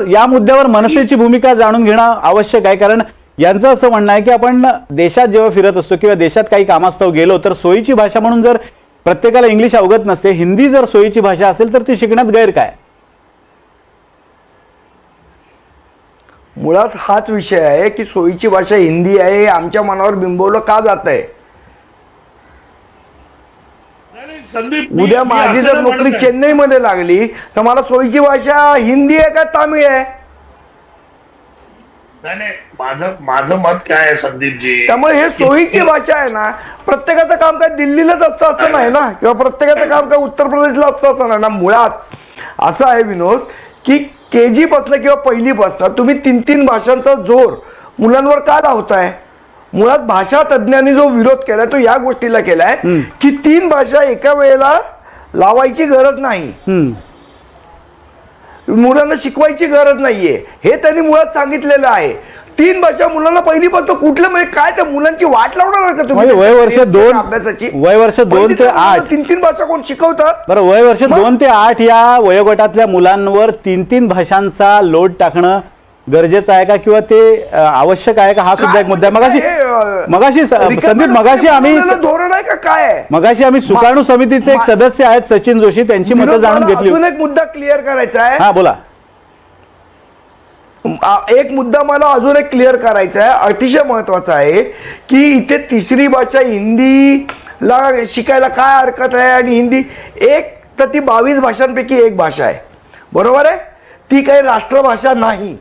या मुद्द्यावर मनसेची भूमिका जाणून घेणं आवश्यक आहे. कारण यांचं असं म्हणणं आहे की आपण देशात जेव्हा फिरत असतो किंवा देशात काही कामास्तव गेलो तर सोयीची भाषा म्हणून जर प्रत्येकाला इंग्लिश अवगत नसते, हिंदी जर सोयीची भाषा असेल तर ती शिकण्यात गैर काय? मुळात हाच विषय आहे की सोयीची भाषा हिंदी आहे हे आमच्या मनावर बिंबवलं का जात आहे. उद्या माझी जर नोकरी चेन्नईमध्ये लागली तर मला सोयीची भाषा हिंदी आहे का तामिळ आहे? नाही, माझं मत काय आहे संदीपजी, त्यामुळे हे सोयीची भाषा आहे ना, प्रत्येकाचं काम काय दिल्लीलाच असतं असं नाही ना, किंवा प्रत्येकाचं काम काय उत्तर प्रदेशला असतं असं नाही ना. मुळात असं आहे विनोद की KG पासून किंवा पहिलीपासून तुम्ही 3 भाषांचा जोर मुलांवर का लावताय? मुळात भाषा तज्ज्ञांनी जो विरोध केलाय तो या गोष्टीला केलाय की 3 भाषा एका वेळेला लावायची गरज नाही, मुलांना शिकवायची गरज नाहीये, हे त्यांनी मुळात सांगितलेलं आहे. 3 भाषा मुलांना पहिलीपासून कुठलं, म्हणजे काय त्या मुलांची वाट लावणार का तुम्ही? वय वर्ष 2 अभ्यासाची, वय वर्ष 2 ते 8 3 भाषा कोण शिकवतात? बरं, वय वर्ष 2 ते 8 या वयोगटातल्या मुलांवर 3 भाषांचा लोड टाकणं गरजेचं आहे का किंवा ते आवश्यक आहे का? हा सुद्धा एक मुद्दा आहे. मगाशी संदीप, मगाशी आम्ही धोरण आहे का काय आहे? मगाशी आम्ही सुकाणू समितीचे एक सदस्य आहेत सचिन जोशी, त्यांची मतं विनोद, जाणून मला घेतली. अजून एक मुद्दा क्लिअर करायचा आहे. हा बोला. एक मुद्दा मला अजून एक क्लिअर करायचा आहे, अतिशय महत्वाचा आहे की इथे तिसरी भाषा हिंदीला शिकायला काय हरकत आहे? आणि हिंदी एक तर ती 22 भाषांपैकी एक भाषा आहे, बरोबर आहे? ती काही राष्ट्रभाषा नाही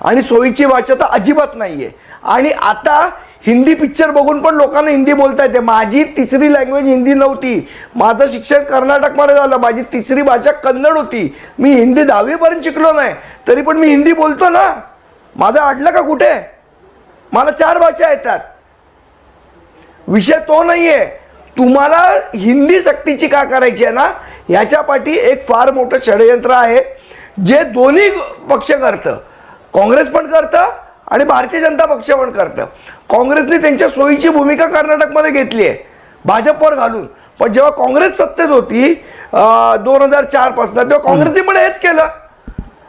आणि सोयीची भाषा तर अजिबात नाहीये. आणि आता हिंदी पिक्चर बघून पण लोकांना हिंदी बोलता येते. माझी तिसरी लँग्वेज हिंदी नव्हती, माझं शिक्षण कर्नाटकमध्ये झालं, माझी तिसरी भाषा कन्नड होती. मी हिंदी 10वी पर्यंत शिकलो नाही, तरी पण मी हिंदी बोलतो ना. माझं अडलं का कुठे? मला 4 भाषा येतात. विषय तो नाहीये. तुम्हाला हिंदी सक्तीची का करायची आहे ना, ह्याच्या पाठी एक फार मोठं षडयंत्र आहे जे दोन्ही पक्ष करतं. काँग्रेस पण करतं आणि भारतीय जनता पक्ष पण करतं. काँग्रेसने त्यांच्या सोयीची भूमिका कर्नाटकमध्ये घेतली आहे भाजपवर घालून, पण जेव्हा काँग्रेस सत्तेत होती 2004 पासून, तेव्हा काँग्रेसने पण हेच केलं.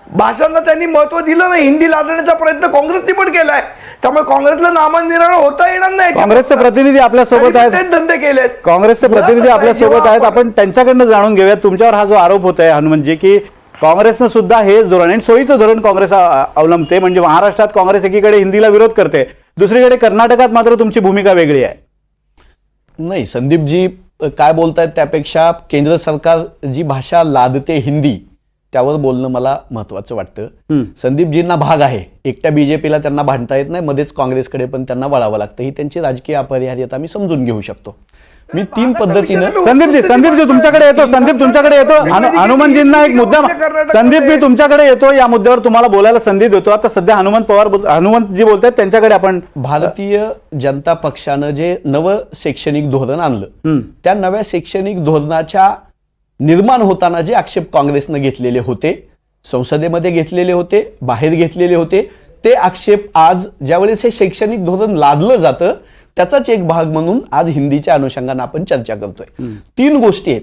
भाषांना त्यांनी महत्व दिलं नाही. हिंदी लादण्याचा प्रयत्न काँग्रेसने पण केलाय. त्यामुळे काँग्रेसला नामांतरण होता येणार नाही. काँग्रेसचे प्रतिनिधी आपल्या सोबत आहेत, तेच धंदे केलेत. काँग्रेसचे प्रतिनिधी आपल्या सोबत आहेत. आपण त्यांच्याकडनं जाणून घेऊयात. तुमच्यावर हा जो आरोप होत आहे हनुमंतजी, की काँग्रेसनं सुद्धा हेच धोरण आणि सोयीचं धोरण काँग्रेस अवलंबते. म्हणजे महाराष्ट्रात काँग्रेस एकीकडे हिंदीला विरोध करते, दुसरीकडे कर्नाटकात मात्र तुमची भूमिका वेगळी आहे. नाही, संदीपजी काय बोलतायत त्यापेक्षा केंद्र सरकार जी भाषा लादते हिंदी, त्यावर बोलणं मला महत्वाचं वाटतं. संदीपजींना भाग आहे, एकट्या बीजेपीला त्यांना भांडता येत नाही, मध्येच काँग्रेसकडे पण त्यांना वळावं लागतं. ही त्यांची राजकीय अपरिहार्यता मी समजून घेऊ शकतो. मी 3 पद्धतीनं संदीपजी तुमच्याकडे येतो. संदीप तुमच्याकडे येतो. हनुमंतजींना एक मुद्दा. संदीप मी तुमच्याकडे येतो, या मुद्द्यावर तुम्हाला बोलायला संधी देतो. आता सध्या हनुमंतजी बोलतायत, त्यांच्याकडे आपण. भारतीय जनता पक्षानं जे नवं शैक्षणिक धोरण आणलं, त्या नव्या शैक्षणिक धोरणाच्या निर्माण होताना जे आक्षेप काँग्रेसनं घेतलेले होते, संसदेमध्ये घेतलेले होते, बाहेर घेतलेले होते, ते आक्षेप आज ज्यावेळेस हे शैक्षणिक धोरण लादलं जातं त्याचाच एक भाग म्हणून आज हिंदीच्या अनुषंगाने आपण चर्चा करतोय. 3 गोष्टी आहेत.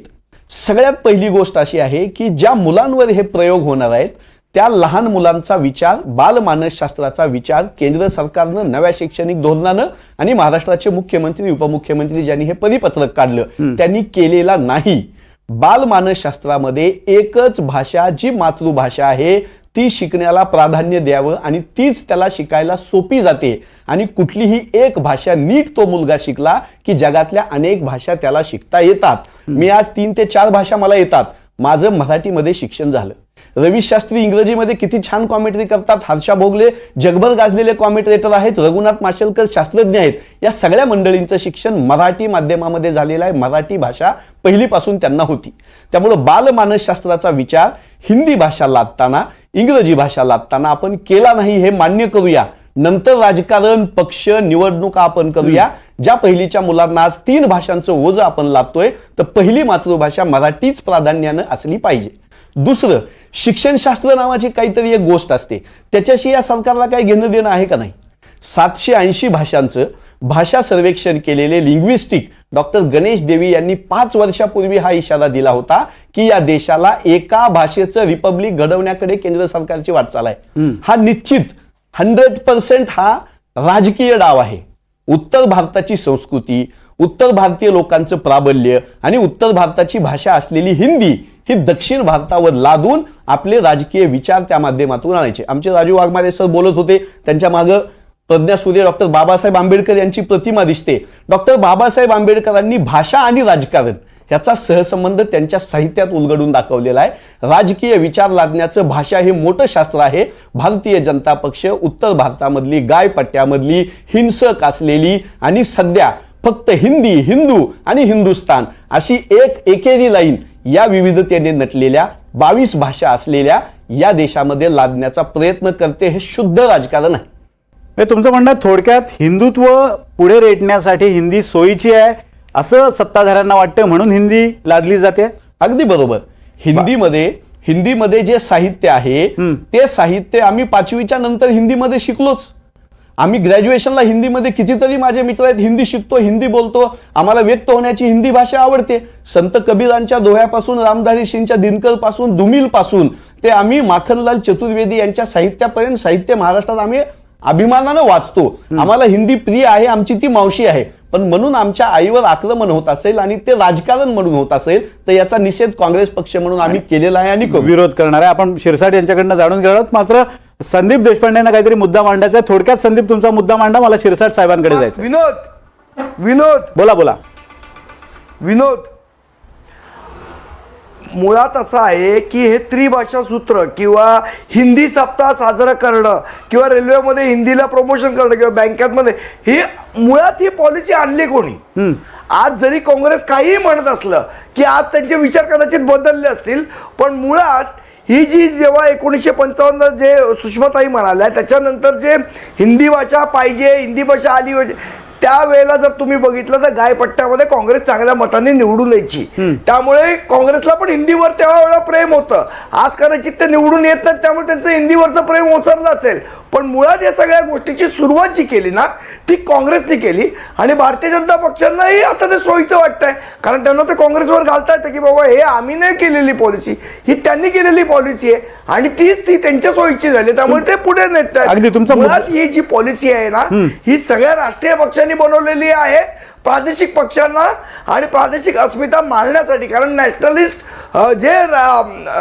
सगळ्यात पहिली गोष्ट अशी आहे की ज्या मुलांवर हे प्रयोग होणार आहेत त्या लहान मुलांचा विचार, बालमानसशास्त्राचा विचार केंद्र सरकारनं नव्या शैक्षणिक धोरणानं आणि महाराष्ट्राचे मुख्यमंत्री उपमुख्यमंत्री ज्यांनी हे परिपत्रक काढलं त्यांनी केलेला नाही. बालमानसशास्त्रामध्ये एकच भाषा जी मातृभाषा आहे ती शिकण्याला प्राधान्य द्यावं आणि तीच त्याला शिकायला सोपी जाते. आणि कुठलीही एक भाषा नीट तो मुलगा शिकला की जगातल्या अनेक भाषा त्याला शिकता येतात. मी आज 3 ते 4 भाषा मला येतात. माझं मराठीमध्ये शिक्षण झालं. रवी शास्त्री इंग्रजीमध्ये किती छान कॉमेंट्री करतात. हर्षा भोगले जगभर गाजलेले कॉमेंटेटर आहेत. रघुनाथ माशेलकर शास्त्रज्ञ आहेत. या सगळ्या मंडळींचं शिक्षण मराठी माध्यमामध्ये झालेलं आहे. मराठी भाषा पहिलीपासून त्यांना होती. त्यामुळं बालमानसशास्त्राचा विचार हिंदी भाषा लादताना, इंग्रजी भाषा लादताना आपण केला नाही हे मान्य करूया. नंतर राजकारण, पक्ष, निवडणुका आपण करूया. ज्या पहिलीच्या मुलांना आज 3 भाषांचं ओझं आपण लादतोय तर पहिली मातृभाषा मराठीच प्राधान्यानं असली पाहिजे. दुसरं, शिक्षणशास्त्र नावाची काहीतरी एक गोष्ट असते, त्याच्याशी या सरकारला काही घेणं देणं आहे का नाही? 780 भाषांचं भाषा सर्वेक्षण केलेले लिंग्विस्टिक डॉक्टर गणेश देवी यांनी 5 वर्षापूर्वी हा इशारा दिला होता की या देशाला एका भाषेचं रिपब्लिक घडवण्याकडे केंद्र सरकारची वाटचाल आहे. हा निश्चित 100% हा राजकीय डाव आहे. उत्तर भारताची संस्कृती, उत्तर भारतीय लोकांचं प्राबल्य आणि उत्तर भारताची भाषा असलेली हिंदी ही दक्षिण भारतावर लादून आपले राजकीय विचार त्या माध्यमातून आणायचे. आमचे राजू वाघमारे सर बोलत होते, त्यांच्या मागं प्रज्ञासूर्य डॉक्टर बाबासाहेब आंबेडकर यांची प्रतिमा दिसते. डॉक्टर बाबासाहेब आंबेडकरांनी भाषा आणि राजकारण याचा सहसंबंध त्यांच्या साहित्यात उलगडून दाखवलेला आहे. राजकीय विचार लादण्याचं भाषा हे मोठं शास्त्र आहे. भारतीय जनता पक्ष उत्तर भारतामधली गायपट्ट्यामधली हिंसक असलेली आणि सध्या फक्त हिंदी, हिंदू आणि हिंदुस्तान अशी एक एकेरी लाईन या विविधतेने नटलेल्या 22 भाषा असलेल्या या देशामध्ये लादण्याचा प्रयत्न करते. हे शुद्ध राजकारण आहे. तुमचं म्हणणं थोडक्यात हिंदुत्व पुढे रेटण्यासाठी हिंदी सोयीची आहे असं सत्ताधाऱ्यांना वाटतं, म्हणून हिंदी लादली जाते. अगदी बरोबर. हिंदीमध्ये जे साहित्य आहे ते साहित्य आम्ही 5वीच्या नंतर हिंदीमध्ये शिकलोच. आम्ही ग्रॅज्युएशनला हिंदीमध्ये कितीतरी माझे मित्र आहेत, हिंदी शिकतो, हिंदी बोलतो. आम्हाला व्यक्त होण्याची हिंदी भाषा आवडते. संत कबीरांच्या दोह्यापासून, रामधारी सिंगच्या दिनकर पासून, दुमिल पासून ते आम्ही माखनलाल चतुर्वेदी यांच्या साहित्यापर्यंत साहित्य महाराष्ट्रात आम्ही अभिमानानं वाचतो. आम्हाला हिंदी प्रिय आहे, आमची ती मावशी आहे. पण म्हणून आमच्या आईवर आक्रमण होत असेल आणि ते राजकारण म्हणून होत असेल तर याचा निषेध काँग्रेस पक्ष म्हणून आम्ही केलेला आहे आणि करू. विरोध करणार आहे. आपण शिरसाट यांच्याकडनं जाणून घेणार आहोत. मात्र संदीप देशपांडेंना काहीतरी मुद्दा मांडायचा आहे. थोडक्यात संदीप तुमचा मुद्दा मांडा, मला शिरसाट साहेबांकडे जायचं. विनोद बोला. मुळात असं आहे की हे त्रिभाषा सूत्र किंवा हिंदी सप्ताह साजरा करणं किंवा रेल्वेमध्ये हिंदीला प्रमोशन करणं किंवा बँकांमध्ये ही मुळात ही पॉलिसी आणली कोणी? आज जरी काँग्रेस काहीही म्हणत असलं की आज त्यांचे विचार कदाचित बदलले असतील, पण मुळात ही जी जेव्हा 1955 जे सुषमाताई म्हणाल्या त्याच्यानंतर जे हिंदी भाषा पाहिजे, हिंदी भाषा आली पाहिजे, त्यावेळेला जर तुम्ही बघितलं तर गायपट्ट्यामध्ये काँग्रेस चांगल्या मतांनी निवडून यायची. त्यामुळे काँग्रेसला पण हिंदीवर त्यावेळेला प्रेम होतं. आज कदाचित ते निवडून येत नाहीत, त्यामुळे त्यांचं हिंदीवरचं प्रेम ओसरलं असेल. पण मुळात या सगळ्या गोष्टीची सुरुवात जी केली ना ती काँग्रेसने केली आणि भारतीय जनता पक्षांनाही आता ते सोयीचं वाटतंय, कारण त्यांना ते काँग्रेसवर घालता येतं की बाबा हे आम्ही नाही केलेली पॉलिसी, ही त्यांनी केलेली पॉलिसी आहे आणि तीच ती त्यांच्या सोयीची झाली, त्यामुळे ते पुढे नेत अगदी तुमचा मुळात ही जी पॉलिसी आहे ना ही सगळ्या राष्ट्रीय पक्षांनी बनवलेली आहे प्रादेशिक पक्षांना आणि प्रादेशिक अस्मिता मारण्यासाठी. कारण नॅशनलिस्ट जे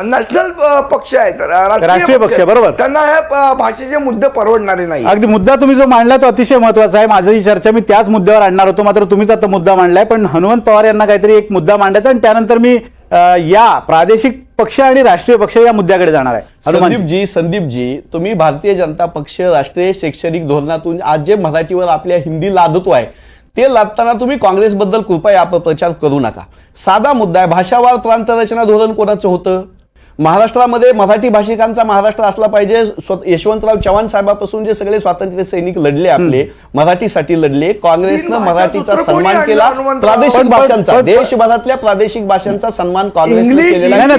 नॅशनल पक्ष आहेत, राष्ट्रीय पक्ष, बरोबर, त्यांना ह्या भाषेचे मुद्दे परवडणारे नाही. अगदी मुद्दा तुम्ही जो मांडला तो अतिशय महत्वाचा आहे. माझी चर्चा मी त्याच मुद्द्यावर आणणार होतो, मात्र तुम्हीच आता मुद्दा मांडलाय. पण हनुमंत पवार यांना काहीतरी एक मुद्दा मांडायचा आणि त्यानंतर मी या प्रादेशिक पक्ष आणि राष्ट्रीय पक्ष या मुद्द्याकडे जाणार आहे. संदीपजी, तुम्ही भारतीय जनता पक्ष राष्ट्रीय शैक्षणिक धोरणातून आज जे मराठीवर आपल्या हिंदी लादतो आहे ते लादताना तुम्ही काँग्रेसबद्दल कृपया अपप्रचार करू नका. साधा मुद्दा आहे. भाषावार प्रांत रचना धोरण कोणाचं होतं? महाराष्ट्रामध्ये मराठी भाषिकांचा महाराष्ट्र असला पाहिजे. यशवंतराव चव्हाण साहेबांपासून जे सगळे स्वातंत्र्य सैनिक लढले, आपले मराठीसाठी लढले, काँग्रेसनं मराठीचा सन्मान केला. प्रादेशिक भाषांचा, देशभरातल्या प्रादेशिक भाषांचा सन्मान काँग्रेसने केलेला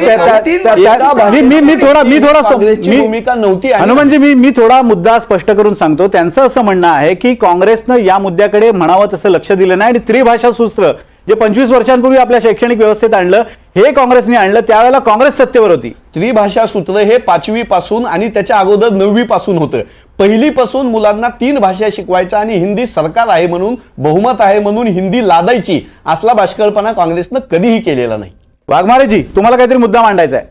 भूमिका नव्हती. हनुमानजी, मी थोडा मुद्दा स्पष्ट करून सांगतो. त्यांचं असं म्हणणं आहे की काँग्रेसनं या मुद्द्याकडे म्हणावं तसं लक्ष दिलं नाही आणि त्रिभाषा सूत्र जे 25 वर्षांपूर्वी आपल्या शैक्षणिक व्यवस्थेत आणलं, हे काँग्रेसने आणलं. त्यावेळेला काँग्रेस सत्तेवर होती. त्रिभाषा सूत्र हे 5वी पासून आणि त्याच्या अगोदर 9वी पासून होतं. पहिली पासून मुलांना 3 भाषा शिकवायच्या आणि हिंदी सरकार आहे म्हणून, बहुमत आहे म्हणून हिंदी लादायची, असला बाष्कळपणा काँग्रेसनं कधीही केलेला नाही. वाघमारेजी, तुम्हाला काहीतरी मुद्दा मांडायचा आहे?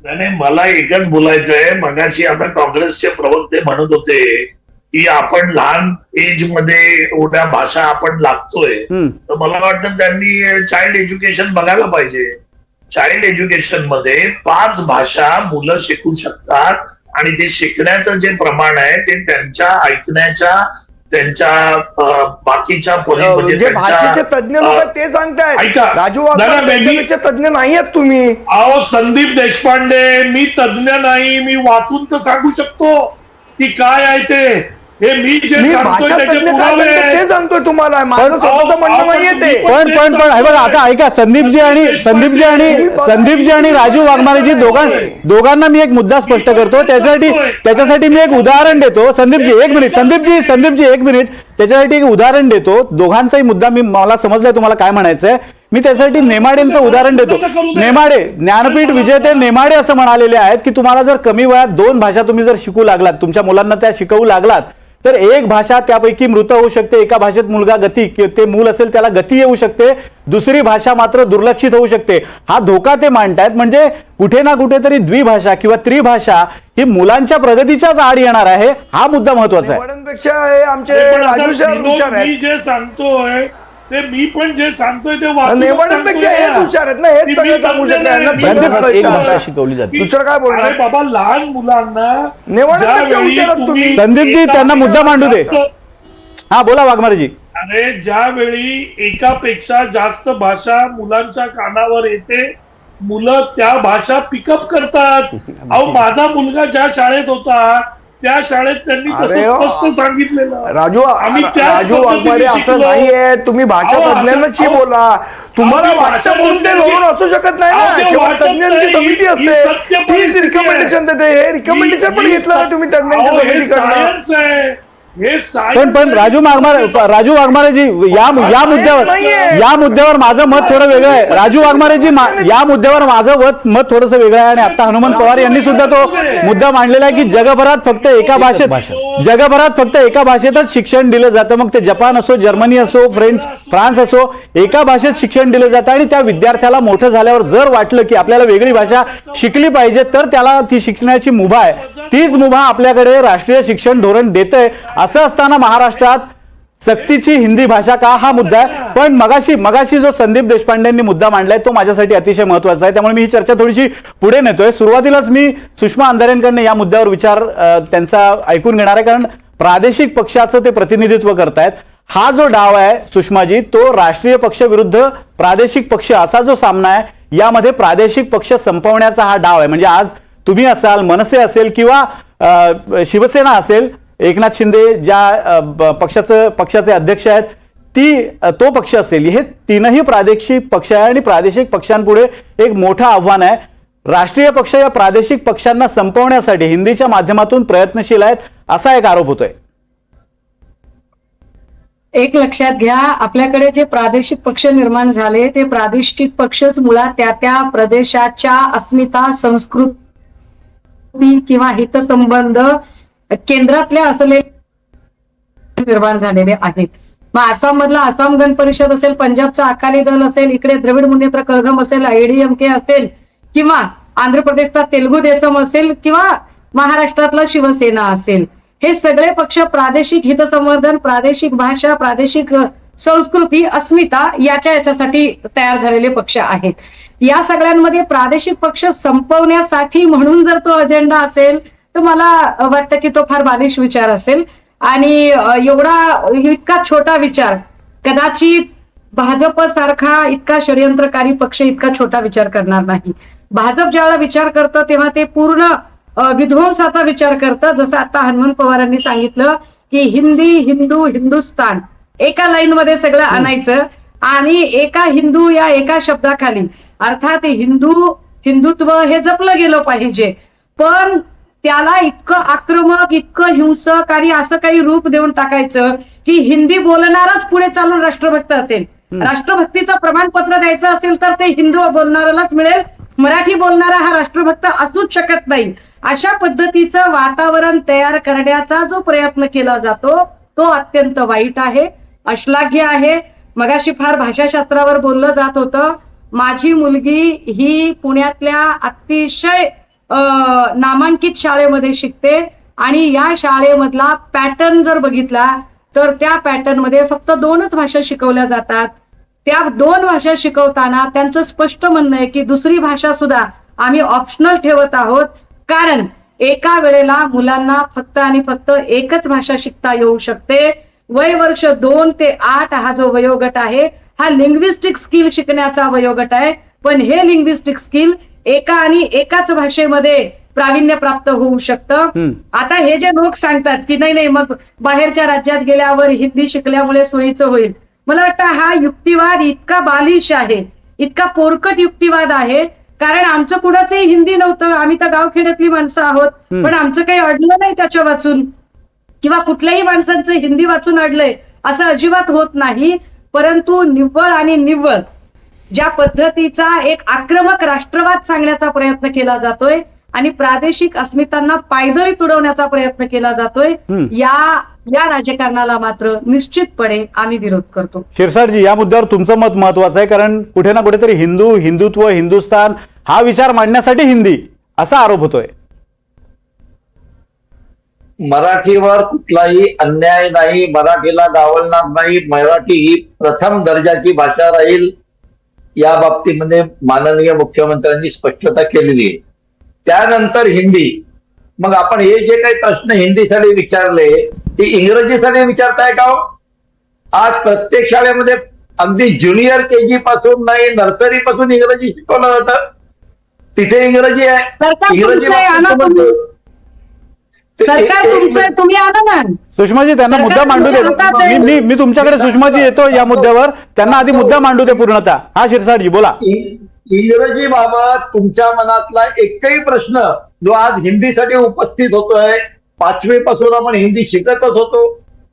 नाही, मला एकच बोलायचं आहे. मगाशी आता काँग्रेसचे प्रवक्ते म्हणत होते की आपण लहान एज मध्ये एवढ्या भाषा आपण लागतोय, तर मला वाटतं त्यांनी चाइल्ड एज्युकेशन बघायला पाहिजे. चाइल्ड एज्युकेशन मध्ये 5 भाषा मुलं शिकू शकतात आणि ते शिकण्याचं जे प्रमाण आहे ते त्यांच्या ऐकण्याच्या, त्यांच्या बाकीच्या जे भाषेचे तज्ञ लोक ते सांगतायत. ऐका, राजू वाघमारे तज्ञ नाही आहेत तुम्ही. अहो संदीप देशपांडे, मी तज्ञ नाही, मी वाचून तर सांगू शकतो की काय आहे ते. हे मी जे सांगतोय त्याचे पुरावे आहेत. ते सांगतोय तुम्हाला, माझं स्वतःचं म्हणणं नाहीये ते. पण हे बघा, आता ऐका, संदीपजी आणि राजू वाघमारेजी दोघांना मी एक मुद्दा स्पष्ट करतो. त्याच्यासाठी मी एक उदाहरण देतो. संदीपजी एक मिनिट, त्याच्यासाठी एक उदाहरण देतो. दोघांचाही मुद्दा मला समजलाय तुम्हाला काय म्हणायचंय. मी त्यासाठी नेमाडेंचं उदाहरण देतो. नेमाडे, ज्ञानपीठ विजेते नेमाडे असं म्हणालेले आहेत की तुम्हाला जर कमी वयात 2 भाषा तुम्ही जर शिकू लागलात, तुमच्या मुलांना त्या शिकवू लागलात, तर एक भाषा त्यापैकी मृत होऊ शकते. एका भाषेत मुलगा गती, ते मूल असेल त्याला गती येऊ शकते, दुसरी भाषा मात्र दुर्लक्षित होऊ शकते. हा धोका ते मांडतायत. म्हणजे कुठे ना कुठेतरी द्विभाषा किंवा त्रिभाषा ही मुलांच्या प्रगतीच्याच आड येणार आहे. हा मुद्दा महत्वाचा आहे. आमचे राजू साहेब मी जे सांगतोय ते, मी पण जे सांगतोय ते नेवाड्यांपेक्षा हेच हुशार आहेत ना, हेच सगळं सांगू शकतात. एक भाषा शिकवली जाते. दुसरं काय बोलणार बाबा? लहान मुलांना नेवाड्यांपेक्षा हुशार आहात तुम्ही. संदीपजी, त्यांना मुद्दा मांडू दे. हा, बोला वाघमारेजी. अरे, ज्यावेळी एकापेक्षा जास्त भाषा मुलांच्या कानावर येते, मुलं त्या भाषा पिकअप करतात. अहो, माझा मुलगा ज्या शाळेत होता त्या शाळेत त्यांनी स्पष्ट सांगितलेलं. राजू वाघमारे, असं नाहीये. तुम्ही भाषा तज्ञांशी बोला. तुम्हाला वाटतं म्हणून ते धोरण असू शकत नाही ना. शेवट तज्ञांची समिती असते, ती रिकमेंडेशन देते. हे रिकमेंडेशन पण घेतलं ना तुम्ही तज्ञांच्या समितीकडनं. हे पण राजू वाघमारेजी या मुद्द्यावर माझं मत थोडं वेगळं आहे. राजू वाघमारेजी या मुद्द्यावर माझं मत थोडंसं वेगळं आहे. आणि आता हनुमंत पवार यांनी सुद्धा तो मुद्दा मांडलेला आहे की जगभरात फक्त एका भाषेतच शिक्षण दिलं जातं. मग ते जपान असो, जर्मनी असो, फ्रान्स असो, एका भाषेत शिक्षण दिलं जातं. आणि त्या विद्यार्थ्याला मोठं झाल्यावर जर वाटलं की आपल्याला वेगळी भाषा शिकली पाहिजे तर त्याला ती शिकण्याची मुभा आहे. तीच मुभा आपल्याकडे राष्ट्रीय शिक्षण धोरण देतंय. असं असताना महाराष्ट्रात सक्तीची हिंदी भाषा का, हा मुद्दा आहे. पण मगाशी जो संदीप देशपांडेंनी मुद्दा मांडलाय तो माझ्यासाठी अतिशय महत्वाचा आहे. त्यामुळे मी ही चर्चा थोडीशी पुढे नेतोय. सुरुवातीलाच मी सुषमा अंधारेंकडनं या मुद्द्यावर विचार त्यांचा ऐकून घेणार आहे, कारण प्रादेशिक पक्षाचं ते प्रतिनिधित्व करतायत. हा जो डाव आहे सुषमाजी, तो राष्ट्रीय पक्ष विरुद्ध प्रादेशिक पक्ष असा जो सामना आहे, यामध्ये प्रादेशिक पक्ष संपवण्याचा हा डाव आहे. म्हणजे आज तुम्ही असाल, मनसे असेल किंवा शिवसेना असेल, एकनाथ शिंदे ज्या पक्षाचे अध्यक्ष आहेत तो पक्ष असेल, हे तीनही प्रादेशिक पक्ष आहे. आणि प्रादेशिक पक्षांपुढे एक मोठं आव्हान आहे. राष्ट्रीय पक्ष या प्रादेशिक पक्षांना संपवण्यासाठी हिंदीच्या माध्यमातून प्रयत्नशील आहेत, असा एक आरोप होतोय. एक लक्षात घ्या, आपल्याकडे जे प्रादेशिक पक्ष निर्माण झाले ते प्रादेशिक पक्षच मुळात त्या प्रदेशाच्या अस्मिता, संस्कृती किंवा हितसंबंध केंद्रातल्या असले निर्माण झालेले आहेत. मग आसाम मधला आसाम गण परिषद असेल, पंजाबचा अकाली दल असेल, इकडे द्रविड मुनेत्र कळघम असेल, ADMK असेल, किंवा आंध्र प्रदेशचा तेलुगू देसम असेल, किंवा महाराष्ट्रातला शिवसेना असेल, हे सगळे पक्ष प्रादेशिक हितसंवर्धन, प्रादेशिक भाषा, प्रादेशिक संस्कृती, अस्मिता याच्यासाठी तयार झालेले पक्ष आहेत. या सगळ्यांमध्ये प्रादेशिक पक्ष संपवण्यासाठी म्हणून जर तो अजेंडा असेल तर मला वाटतं की तो फार बालिश विचार असेल. आणि इतका छोटा विचार कदाचित भाजप सारखा इतका षडयंत्रकारी पक्ष इतका छोटा विचार करणार नाही. भाजप ज्यावेळेला विचार करतं तेव्हा ते पूर्ण विध्वंसाचा विचार करतं. जसं आता हनुमंत पवारांनी सांगितलं की हिंदी, हिंदू, हिंदुस्तान एका लाईन मध्ये सगळं आणायचं आणि एका हिंदू या एका शब्दाखाली, अर्थात हिंदुत्व हे जपलं गेलं पाहिजे, पण त्याला इतकं आक्रमक, इतकं हिंसक आणि असं काही रूप देऊन टाकायचं की हिंदी बोलणाराच पुढे चालून राष्ट्रभक्त असेल. राष्ट्रभक्तीचं प्रमाणपत्र द्यायचं असेल तर ते हिंदू बोलणाऱ्यालाच मिळेल, मराठी बोलणारा हा राष्ट्रभक्त असूच शकत नाही. अशा पद्धतीचं वातावरण तयार करण्याचा जो प्रयत्न केला जातो तो अत्यंत वाईट आहे, अश्लाघ्य आहे. मगाशी फार भाषाशास्त्रावर बोललं जात होतं. माझी मुलगी ही पुण्यातल्या अतिशय नामांकित शाळेमध्ये शिकते आणि या शाळेमधला पॅटर्न जर बघितला तर त्या पॅटर्न मध्ये फक्त 2च भाषा शिकवल्या जातात. त्या 2 भाषा शिकवताना त्यांचं स्पष्ट म्हणणं आहे की दुसरी भाषा सुद्धा आम्ही ऑप्शनल ठेवत आहोत, कारण एका वेळेला मुलांना फक्त आणि फक्त एकच भाषा शिकता येऊ शकते. वय वर्ष 2 ते 8 हा जो वयोगट आहे हा लिंग्विस्टिक स्किल शिकण्याचा वयोगट आहे. पण हे लिंग्विस्टिक स्किल एकाच भाषेमध्ये प्रावीण्य प्राप्त होऊ शकतं. आता हे जे लोक सांगतात की नाही मग बाहेरच्या राज्यात गेल्यावर हिंदी शिकल्यामुळे सोयीचं होईल, मला वाटतं हा युक्तिवाद इतका बालिश आहे, इतका पोरकट युक्तिवाद आहे. कारण आमचं कुणाचंही हिंदी नव्हतं, आम्ही तर गावखेड्यातली माणसं आहोत, पण आमचं काही अडलं नाही त्याच्या वाचून, किंवा कुठल्याही माणसांचं हिंदी वाचून अडलंय असं अजिबात होत नाही. परंतु निव्वळ ज्या पद्धतीचा एक आक्रमक राष्ट्रवाद सांगण्याचा प्रयत्न केला जातोय आणि प्रादेशिक अस्मितांना पायदळी तुडवण्याचा प्रयत्न केला जातोय, या राजकारणाला मात्र निश्चितपणे आम्ही विरोध करतो. शिरसाटजी, या मुद्द्यावर तुमचं मत महत्वाचं आहे, कारण कुठे ना कुठेतरी हिंदुत्व, हिंदुस्थान हा विचार मांडण्यासाठी हिंदी असा आरोप होतोय. मराठीवर कुठलाही अन्याय नाही, मराठीला डावलणार नाही. मराठी ही प्रथम दर्जाची भाषा राहील या बाबतीमध्ये माननीय मुख्यमंत्र्यांनी स्पष्टता केलेली आहे. त्यानंतर हिंदी. मग आपण हे जे काही प्रश्न हिंदीसाठी विचारले ते इंग्रजीसाठी विचारताय का हो? आज प्रत्येक शाळेमध्ये अगदी ज्युनियर KG पासून नाही, नर्सरी पासून इंग्रजी शिकवलं जातं. तिथे इंग्रजी आहे. सरकार तुमचं तुम्ही आणा ना. सुषमाजी, त्यांना मुद्दा मांडू दे. मी तुमच्याकडे सुषमाजी येतो या मुद्द्यावर, त्यांना आधी मुद्दा मांडू दे पूर्णतः. हा शिरसाटजी बोला. इंग्रजी बाबत तुमच्या मनातला एकही प्रश्न जो आज हिंदीसाठी उपस्थित होतोय, 5वी पासून आपण हिंदी शिकतच होतो,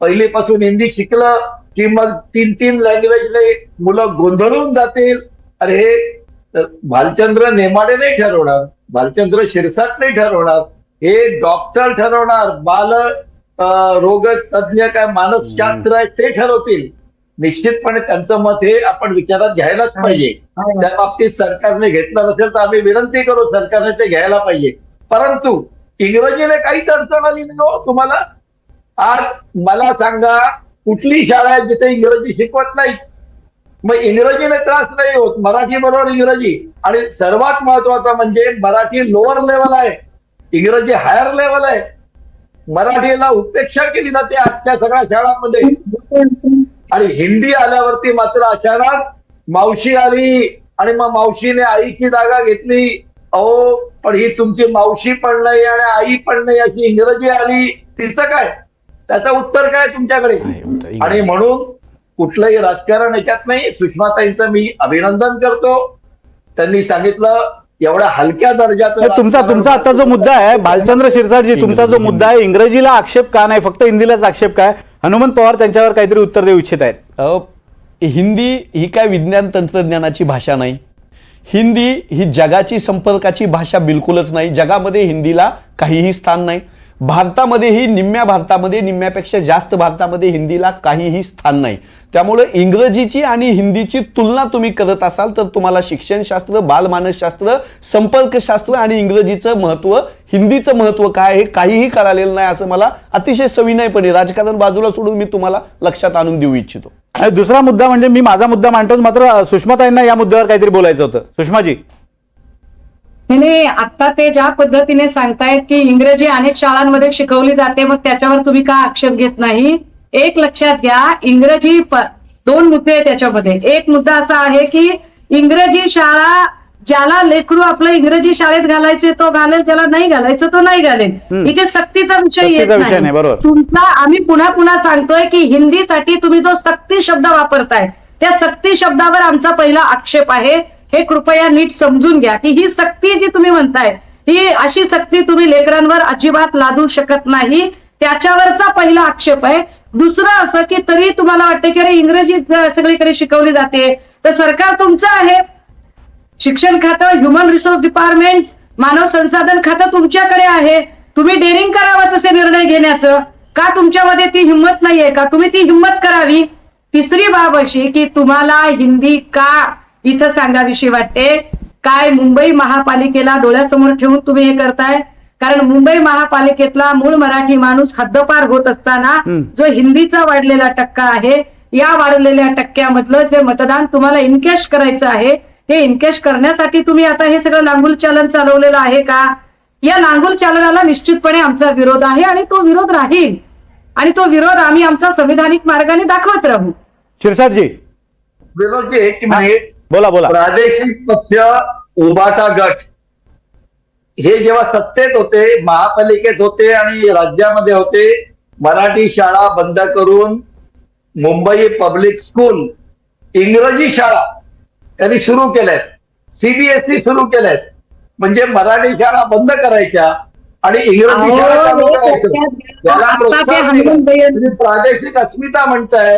पहिलीपासून हिंदी शिकलं की मग 3 लँग्वेजने मुलं गोंधळून जातील. अरे हे भालचंद्र नेमाडे नाही ठरवणार, भालचंद्र शिरसाट नाही ठरवणार, हे डॉक्टर ठरवणार, रोग तज्ञ काय मानसशास्त्र आहे ते ठरवतील. निश्चितपणे त्यांचं मत हे आपण विचारात घ्यायलाच पाहिजे. त्या बाबतीत सरकारने घेतलं नसेल तर आम्ही विनंती करू सरकारने ते घ्यायला पाहिजे. परंतु इंग्रजीने काहीच अडचण आली नाही हो तुम्हाला. आज मला सांगा कुठली शाळा आहे जिथे इंग्रजी शिकवत नाही? मग इंग्रजीने त्रास नाही होत, मराठी बरोबर इंग्रजी. आणि सर्वात महत्वाचं म्हणजे मराठी लोअर लेवल आहे, इंग्रजी हायर लेवल आहे. मराठीला उपेक्षा केली जाते आजच्या सगळ्या शाळांमध्ये. आणि हिंदी आल्यावरती मात्र अचानक मावशी आली आणि मग मावशीने आईची जागा घेतली. अहो पण ही तुमची मावशी पण नाही आणि आई पण नाही अशी इंग्रजी आली, तिचं काय? त्याचं उत्तर काय तुमच्याकडे? आणि म्हणून कुठलंही राजकारण याच्यात नाही. सुषमाताईंचं मी अभिनंदन करतो, त्यांनी सांगितलं एवढ्या हलक्या दर्जाचं. तुमचा आता जो मुद्दा आहे भालचंद्र शिरसाटजी, तुमचा जो मुद्दा आहे इंग्रजीला आक्षेप का नाही, फक्त हिंदीलाच आक्षेप काय? हनुमंत पवार त्यांच्यावर काहीतरी उत्तर देऊ इच्छित आहेत. हिंदी ही काय विज्ञान तंत्रज्ञानाची भाषा नाही. हिंदी ही जगाची संपर्काची भाषा बिलकुलच नाही. जगामध्ये हिंदीला काहीही स्थान नाही. भारतामध्येही निम्म्यापेक्षा जास्त भारतामध्ये हिंदीला काहीही स्थान नाही. त्यामुळे इंग्रजीची आणि हिंदीची तुलना तुम्ही करत असाल तर तुम्हाला शिक्षणशास्त्र, बालमानसशास्त्र, संपर्कशास्त्र आणि इंग्रजीचं महत्व, हिंदीचं महत्व काय हे काहीही कळालेलं नाही असं मला अतिशय सविनयपणे, राजकारण बाजूला सोडून मी तुम्हाला लक्षात आणून देऊ इच्छितो. आणि दुसरा मुद्दा म्हणजे मी माझा मुद्दा मांडतोच, मात्र सुषमाताईंना या मुद्द्यावर काहीतरी बोलायचं होतं. सुषमाजी. नाही, आता ते ज्या पद्धतीने सांगतायत की इंग्रजी अनेक शाळांमध्ये शिकवली जाते, मग त्याच्यावर तुम्ही का आक्षेप घेत नाही? एक लक्षात घ्या, इंग्रजी दोन मुद्दे आहेत त्याच्यामध्ये. एक मुद्दा असा आहे की इंग्रजी शाळा, ज्याला लेकरू आपलं इंग्रजी शाळेत घालायचे तो घालेल, ज्याला नाही घालायचं तो नाही घालेल. इथे सक्तीचा विषय येत नाही. तुमचा आम्ही पुन्हा पुन्हा सांगतोय की हिंदीसाठी तुम्ही जो सक्ती शब्द वापरताय त्या सक्ती शब्दावर आमचा पहिला आक्षेप आहे. हे कृपया नीट समजून घ्या की ही सक्ती जी तुम्ही म्हणताय ही अशी सक्ती तुम्ही लेकरांवर अजिबात लादू शकत नाही. त्याच्यावरचा पहिला आक्षेप आहे. दुसरं असं की तरी तुम्हाला वाटतं की अरे इंग्रजी सगळीकडे शिकवली जाते, तर सरकार तुमचं आहे. शिक्षण खातं, ह्युमन रिसोर्स डिपार्टमेंट, मानव संसाधन खातं तुमच्याकडे आहे. तुम्ही डेअरिंग करावं तसे निर्णय घेण्याचं. का तुमच्यामध्ये ती हिंमत नाहीये का? तुम्ही ती हिंमत करावी. तिसरी बाब अशी की तुम्हाला हिंदी का इथं सांगावीशी वाटते. काय मुंबई महापालिकेला डोळ्यासमोर ठेवून तुम्ही हे करताय? कारण मुंबई महापालिकेतला मूळ मराठी माणूस हद्दपार होत असताना जो हिंदीचा वाढलेला टक्का आहे, या वाढलेल्या टक्क्यामधलं जे मतदान तुम्हाला इनकॅश करायचं आहे, हे इनकॅश करण्यासाठी तुम्ही आता हे सगळं नांगुल चालन चालवलेलं आहे का? या नांगुल चालनाला निश्चितपणे आमचा विरोध आहे आणि तो विरोध राहील. आणि तो विरोध आम्ही आमचा संविधानिक मार्गाने दाखवत राहू. शिरसाटजी. विरोध एक मिनिट. बोला. प्रादेशिक पक्ष, उभाटा गट हे जेव्हा सत्तेत होते, महापालिकेत होते आणि राज्यामध्ये होते, मराठी शाळा बंद करून मुंबई पब्लिक स्कूल, इंग्रजी शाळा त्यांनी सुरू केल्यात, सीबीएसई सुरू केल्यात. म्हणजे मराठी शाळा बंद करायच्या आणि इंग्रजी शाळा चालू करायच्या. याला प्रोत्साहन, प्रादेशिक अस्मिता म्हणताय.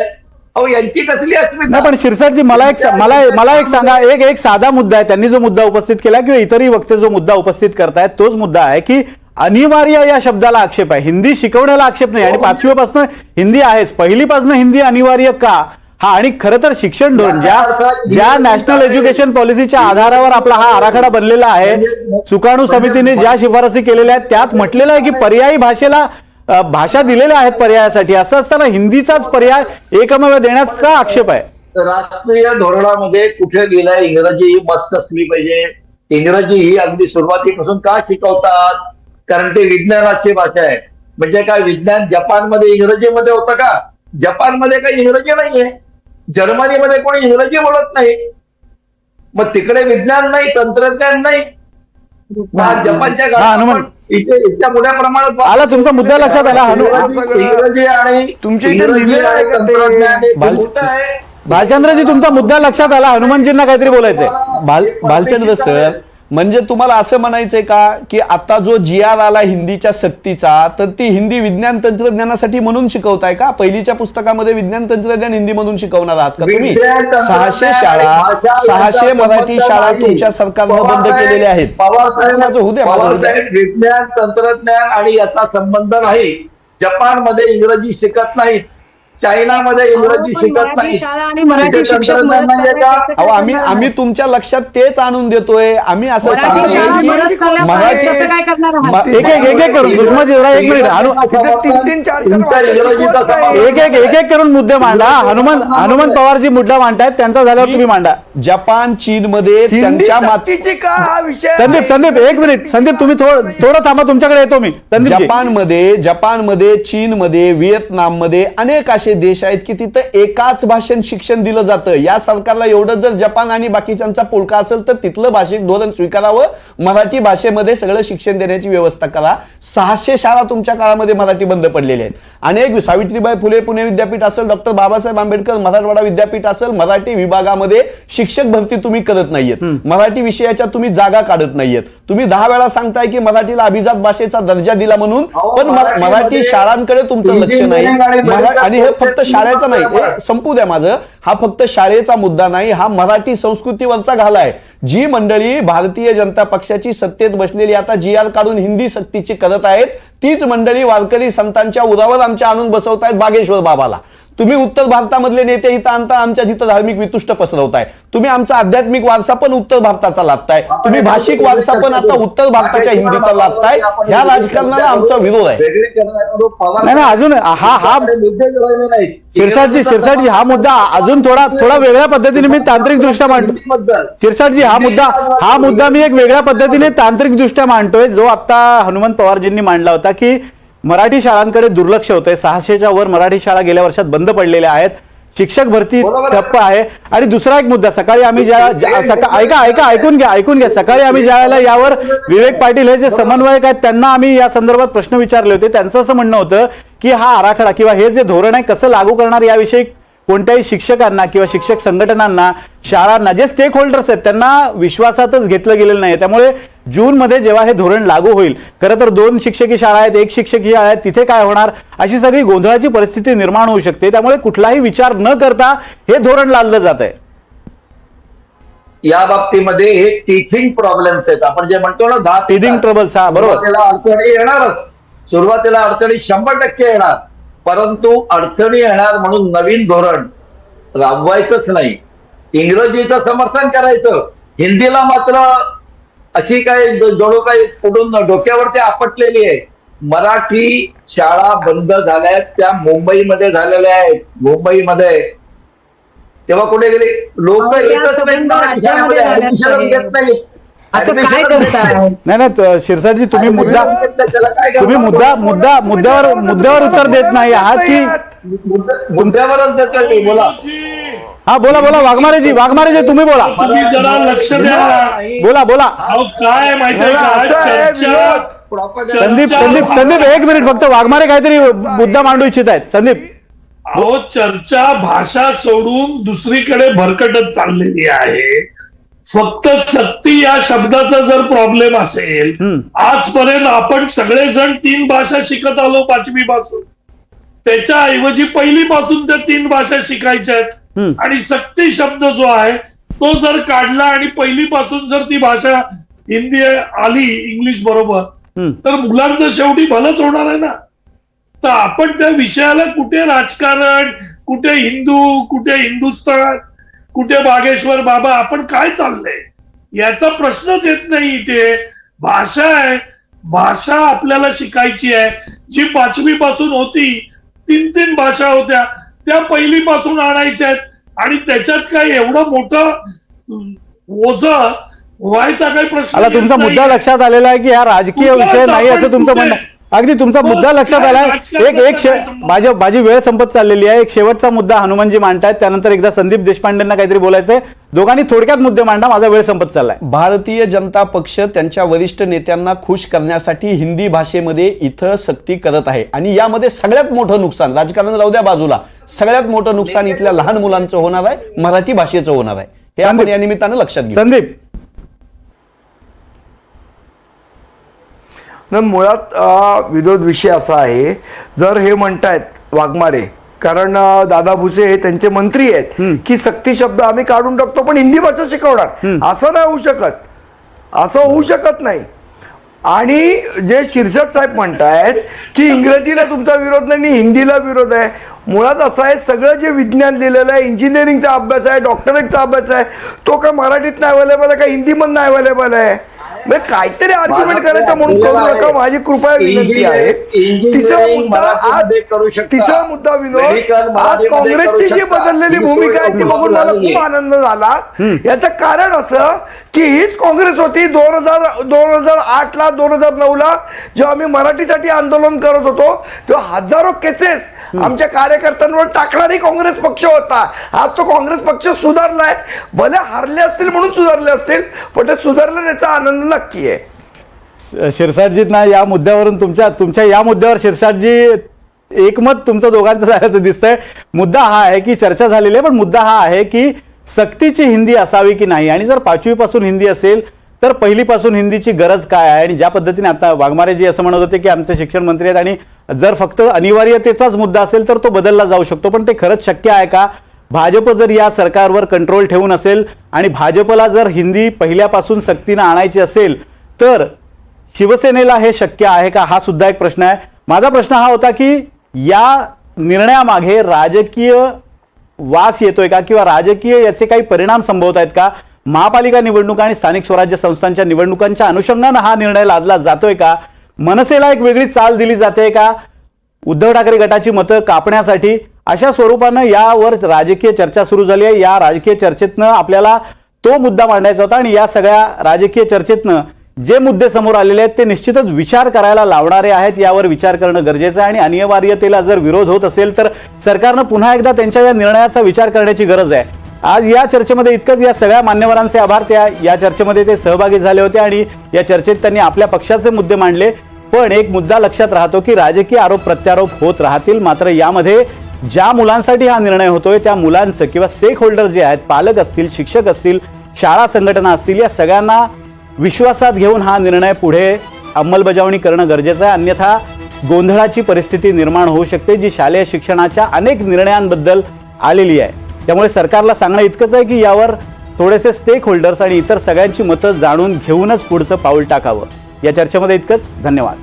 अहो यांची कसली अस्मिता? नाही पण शिरसाटजी, मला एक सांगा, एक साधा मुद्दा आहे. त्यांनी जो मुद्दा उपस्थित केला किंवा इतरही वक्ते जो मुद्दा उपस्थित करतायत तोच मुद्दा आहे की अनिवार्य या शब्दाला आक्षेप आहे. हिंदी शिकवण्याला आक्षेप नाही. आणि 5वीपासून हिंदी आहेच, पहिलीपासून हिंदी अनिवार्य का? हा, आणि खरं तर शिक्षण धोरण ज्या नॅशनल एज्युकेशन पॉलिसीच्या आधारावर आपला हा आराखडा बनलेला आहे, सुकाणू समितीने ज्या शिफारसी केलेल्या आहेत त्यात म्हटलेलं आहे की पर्यायी भाषेला भाषा दिलेल्या आहेत पर्यायासाठी. असं असताना हिंदीचाच पर्याय एकमेव देण्याचा आक्षेप आहे. राष्ट्रीय धोरणामध्ये कुठे लिहिलंय इंग्रजी ही मस्त असली पाहिजे? इंग्रजी ही अगदी सुरुवातीपासून का शिकवतात? कारण ते विज्ञानाची भाषा आहे. म्हणजे काय विज्ञान जपानमध्ये इंग्रजीमध्ये होतं का? जपानमध्ये काही इंग्रजी नाहीये. जर्मनीमध्ये कोणी इंग्रजी बोलत नाही. मग तिकडे विज्ञान नाही, तंत्रज्ञान नाही. जपानच्या काळात इथे इतक्या मोठ्या प्रमाणात आला तुमचा मुद्दा लक्षात आला. इंग्रजी आणि भालचंद्रजी, तुमचा मुद्दा लक्षात आला. हनुमानजींना काहीतरी बोलायचंय. भालचंद्र सर, म्हणजे तुम्हाला असं म्हणायचंय का की आता जो GR आला हिंदीच्या सक्तीचा, तर ती हिंदी विज्ञान तंत्रज्ञानासाठी म्हणून शिकवताय का? पहिलीच्या पुस्तकामध्ये विज्ञान तंत्रज्ञान हिंदी म्हणून शिकवणार आहात का तुम्ही? 600 शाळा, 600 मराठी शाळा तुमच्या सरकारनं बंद केलेल्या आहेत. माझं होऊ द्या, माझं होऊ द्या. विज्ञान तंत्रज्ञान आणि याचा संबंध नाही. जपानमध्ये इंग्रजी शिकत नाहीत, चायनामध्ये इंग्रजी शिकत नाही. शाळा आणि मराठी शिक्षक मदत करतात. अहो, आम्ही तुमच्या लक्षात तेच आणून देतोय. आम्ही असं मराठी शाळा सांगतोय मदत की चालल्या मराठी पाहिजे, कसं काय करणार आहात? एक करून सुषमाजी जरा एक मिनिट तीन चार तुमचा इंग्रजीचा समावेश एक करून मुद्दे मांडा. हनुमंत पवारजी मुद्दा मांडतायत, त्यांचा झाल्यावर तुम्ही मांडा. जपान, चीन मध्ये त्यांच्या का हा विषय संदीप एक मिनिट. संदीप तुम्ही थोडं थांबा, तुमच्याकडे येतो मी. संदीप जपानमध्ये, चीनमध्ये, व्हिएतनाममध्ये अनेक असे देश आहेत की तिथं एकाच भाषेत शिक्षण दिलं जातं. या सरकारला एवढं जर जपान आणि बाकीच्यांचा पुळका असेल तर तिथलं भाषिक धोरण स्वीकारावं, मराठी भाषेमध्ये सगळं शिक्षण देण्याची व्यवस्था करा. 600 शाळा तुमच्या काळामध्ये मराठी बंद पडलेल्या आहेत. अनेक सावित्रीबाई फुले पुणे विद्यापीठ असेल, डॉक्टर बाबासाहेब आंबेडकर मराठवाडा विद्यापीठ असेल, मराठी विभागामध्ये शिक्षक भरती तुम्ही करत नाहीयेत. मराठी विषयाच्या तुम्ही जागा काढत नाहीयेत. तुम्ही 10 वेळा सांगताय की मराठीला अभिजात भाषेचा दर्जा दिला म्हणून, पण मराठी शाळांकडे तुमचं लक्ष नाही. आणि हे फक्त शाळेचा नाही, हे संपू द्या माझं. हा फक्त शाळेचा मुद्दा नाही, हा मराठी संस्कृतीवरचा घाला आहे. जी मंडळी भारतीय जनता पक्षाची सत्तेत बसलेली आता GR काढून हिंदी सक्तीची करत आहेत, तीच मंडळी वारकरी संतांच्या उरावर आमच्या आणून बसवतायत बागेश्वर बाबाला. तुम्ही उत्तर भारतामधले नेते इथं आणता, आमच्या जिथं धार्मिक वितुष्ट पसरवताय. तुम्ही आमचा आध्यात्मिक वारसा पण उत्तर भारताचा लादताय, तुम्ही भाषिक वारसा पण आता उत्तर भारताच्या हिंदीचा लादताय. ह्या राजकारणाला आमचा विरोध आहे. नाही अजून हा शिरसाटजी हा मुद्दा अजून थोडा वेगळ्या पद्धतीने मी तांत्रिक दृष्ट्या मांडतो. शिरसाटजी हा मुद्दा मी एक वेगळ्या पद्धतीने तांत्रिक दृष्ट्या मांडतोय, जो आता हनुमंत पवारजींनी मांडला होता की मराठी शाळांकडे दुर्लक्ष होतंय. 600च्या वर मराठी शाळा गेल्या वर्षात बंद पडलेल्या आहेत, शिक्षक भरती ठप्प आहे. आणि दुसरा एक मुद्दा, सकाळी आम्ही ऐकून घ्या. सकाळी आम्ही ज्या वेळेला यावर विवेक पाटील हे जे समन्वयक आहेत त्यांना आम्ही या संदर्भात प्रश्न विचारले होते. त्यांचं असं म्हणणं होतं की हा आराखडा किंवा हे जे धोरण आहे कसं लागू करणार याविषयी कोणत्याही शिक्षकांना किंवा शिक्षक संघटनांना, शाळांना, जे स्टेक होल्डर्स आहेत त्यांना विश्वासातच घेतलं गेलेलं नाही. त्यामुळे जूनमध्ये जेव्हा हे धोरण लागू होईल, खरं तर 2 शिक्षकी शाळा आहेत, 1 शिक्षकी शाळा आहेत, तिथे काय होणार, अशी सगळी गोंधळाची परिस्थिती निर्माण होऊ शकते. त्यामुळे कुठलाही विचार न करता हे धोरण लादलं जात आहे. या बाबतीमध्ये हे टीचिंग प्रॉब्लेम्स आहेत. आपण जे म्हणतो ना टीचिंग ट्रबल्स, हा बरोबर. सुरुवातीला अडचणी येणारच, सुरुवातीला अडचणी 100% येणार, परंतु अडचणी येणार म्हणून नवीन धोरण राबवायचंच नाही. इंग्रजीचं समर्थन करायचं, हिंदीला मात्र अशी काय जणू काही कुठून डोक्यावरती आपटलेली आहे. मराठी शाळा बंद झाल्या आहेत, त्या मुंबईमध्ये झालेल्या आहेत. मुंबईमध्ये तेव्हा कुठे गेले लोक येतच नाहीत. असं काय करताय? नाही शिरसाटजी, तुम्ही मुद्द्यावर उत्तर देत नाही आहात की मुद्द्यावरच देतोय. बोला. हा बोला वाघमारेजी तुम्ही बोला. तुम्ही जरा लक्ष द्या. बोला. अहो काय माहितीये का, संदीप एक मिनिट फक्त. वाघमारे काहीतरी मुद्दा मांडू इच्छित आहेत. संदीप, अहो चर्चा भाषा सोडून दुसरीकडे भरकटत चाललेली आहे. फक्त सक्ती या शब्दाचा जर प्रॉब्लेम असेल, आजपर्यंत आपण सगळेजण 3 भाषा शिकत आलो 5वी पासून, त्याच्याऐवजी पहिली पासून त्या 3 भाषा शिकायच्या आहेत. आणि सक्ती शब्द जो आहे तो जर काढला आणि पहिली पासून जर ती भाषा हिंदी आली इंग्लिश बरोबर, तर मुलांचं शेवटी भलंच होणार आहे ना. तर आपण त्या विषयाला कुठे राजकारण, कुठे हिंदू, कुठे हिंदुस्थान, कुठे बागेश्वर बाबा, आपण काय चाललंय याचा प्रश्नच येत नाही. इथे भाषा आहे, भाषा आपल्याला शिकायची आहे. जी 5वी पासून होती, 3 भाषा होत्या, त्या पहिली पासून आणायच्या आहेत. आणि त्याच्यात काय एवढं मोठं ओझं व्हायचा काही प्रश्न. आता तुमचा मुद्दा लक्षात आलेला आहे की हा राजकीय विषय नाही असं तुमचं म्हणणं. अगदी तुमचा मुद्दा लक्षात आलाय. माझी वेळ संपत चाललेली आहे. एक शेवटचा मुद्दा हनुमानजी मांडतायत, त्यानंतर एकदा संदीप देशपांडेंना काहीतरी बोलायचंय. दोघांनी थोडक्यात मुद्दे मांडा, माझा वेळ संपत चाललाय. भारतीय जनता पक्ष त्यांच्या वरिष्ठ नेत्यांना खुश करण्यासाठी हिंदी भाषेमध्ये इथं सक्ती करत आहे. आणि यामध्ये सगळ्यात मोठं नुकसान, राजकारण राहू द्या बाजूला, सगळ्यात मोठं नुकसान इथल्या लहान मुलांचं होणार आहे, मराठी भाषेचं होणार आहे. हे आपण या निमित्तानं लक्षात घेऊ. संदीप, न मुळात विनोद विषय असा आहे, जर हे म्हणतायत वाघमारे, कारण दादा भुसे हे त्यांचे मंत्री आहेत की सक्ती शब्द आम्ही काढून टाकतो पण हिंदी भाषा शिकवणार, असं नाही होऊ शकत, असं होऊ शकत नाही. आणि जे शिरसाट साहेब म्हणतायत की इंग्रजीला तुमचा विरोध नाही, हिंदीला विरोध आहे, मुळात असं आहे, सगळं जे विज्ञान लिहिलेलं आहे, इंजिनिअरिंगचा अभ्यास आहे, डॉक्टरेटचा अभ्यास आहे, तो का मराठीत नाही अवेलेबल आहे का हिंदीमधनं अवेलेबल आहे? म्हणजे काहीतरी आर्ग्युमेंट करायचं म्हणून करू नका, माझी कृपया विनंती आहे. तिसरा मुद्दा विनोद, आज काँग्रेसची जी बदललेली भूमिका आहे ती बघून मला खूप आनंद झाला. याचं कारण असं की हीच काँग्रेस होती 2008ला 2009ला जेव्हा आम्ही मराठीसाठी आंदोलन करत होतो तेव्हा हजारो केसेस आमच्या कार्यकर्त्यांवर टाकणारी काँग्रेस पक्ष होता. आज तो काँग्रेस पक्ष सुधारलाय, भले हारले असतील म्हणून सुधारले असतील, पण ते सुधारले याचा आनंद नक्की आहे. शिरसाटजी ना या मुद्द्यावरून तुमच्या या मुद्द्यावर शिरसाटजी एकमत तुमचं दोघांचं झाल्याचं दिसतंय. मुद्दा हा आहे की चर्चा झालेली आहे, पण मुद्दा हा आहे की सक्तीची हिंदी असावी की नाही, आणि जर 5वी पासून हिंदी असेल तर पहिलीपासून हिंदीची गरज काय आहे. आणि ज्या पद्धतीने आता वाघमारेजी असं म्हणत होते की आमचे शिक्षण मंत्री आहेत आणि जर फक्त अनिवार्यतेचाच मुद्दा असेल तर तो बदलला जाऊ शकतो, पण ते खरंच शक्य आहे का? भाजप जर या सरकारवर कंट्रोल ठेवून असेल आणि भाजपला जर हिंदी पहिल्यापासून सक्तीनं आणायची असेल तर शिवसेनेला हे शक्य आहे का, हा सुद्धा एक प्रश्न आहे. माझा प्रश्न हा होता की या निर्णयामागे राजकीय वास येतोय का, किंवा राजकीय याचे काही परिणाम संभवत आहेत का? महापालिका निवडणुका आणि स्थानिक स्वराज्य संस्थांच्या निवडणुकांच्या अनुषंगानं हा निर्णय लादला जातोय का? मनसेला एक वेगळी चाल दिली जाते का उद्धव ठाकरे गटाची मतं कापण्यासाठी? अशा स्वरूपानं यावर राजकीय चर्चा सुरू झाली आहे. या राजकीय चर्चेतनं आपल्याला तो मुद्दा मांडायचा होता आणि या सगळ्या राजकीय चर्चेतनं जे मुद्दे समोर आलेले आहेत ते निश्चितच विचार करायला लावणारे आहेत. यावर विचार करणं गरजेचं आहे आणि अनिवार्यतेला जर विरोध होत असेल तर सरकारनं पुन्हा एकदा त्यांच्या या निर्णयाचा विचार करण्याची गरज आहे. आज या चर्चेमध्ये इतकंच. या सगळ्या मान्यवरांचे आभार. या चर्चेमध्ये ते सहभागी झाले होते आणि या चर्चेत त्यांनी आपल्या पक्षाचे मुद्दे मांडले. पण एक मुद्दा लक्षात राहतो की राजकीय आरोप प्रत्यारोप होत राहतील, मात्र यामध्ये ज्या मुलांसाठी हा निर्णय होतोय त्या मुलांचं किंवा स्टेक होल्डर जे आहेत, पालक असतील, शिक्षक असतील, शाळा संघटना असतील, या सगळ्यांना विश्वासात घेऊन हा निर्णय पुढे अंमलबजावणी करणं गरजेचं आहे. अन्यथा गोंधळाची परिस्थिती निर्माण होऊ शकते जी शालेय शिक्षणाच्या अनेक निर्णयांबद्दल आलेली आहे. त्यामुळे सरकारला सांगणं इतकंच आहे की यावर थोडेसे स्टेक होल्डर्स आणि इतर सगळ्यांची मतं जाणून घेऊनच पुढचं पाऊल टाकावं. या चर्चेमध्ये इतकंच. धन्यवाद.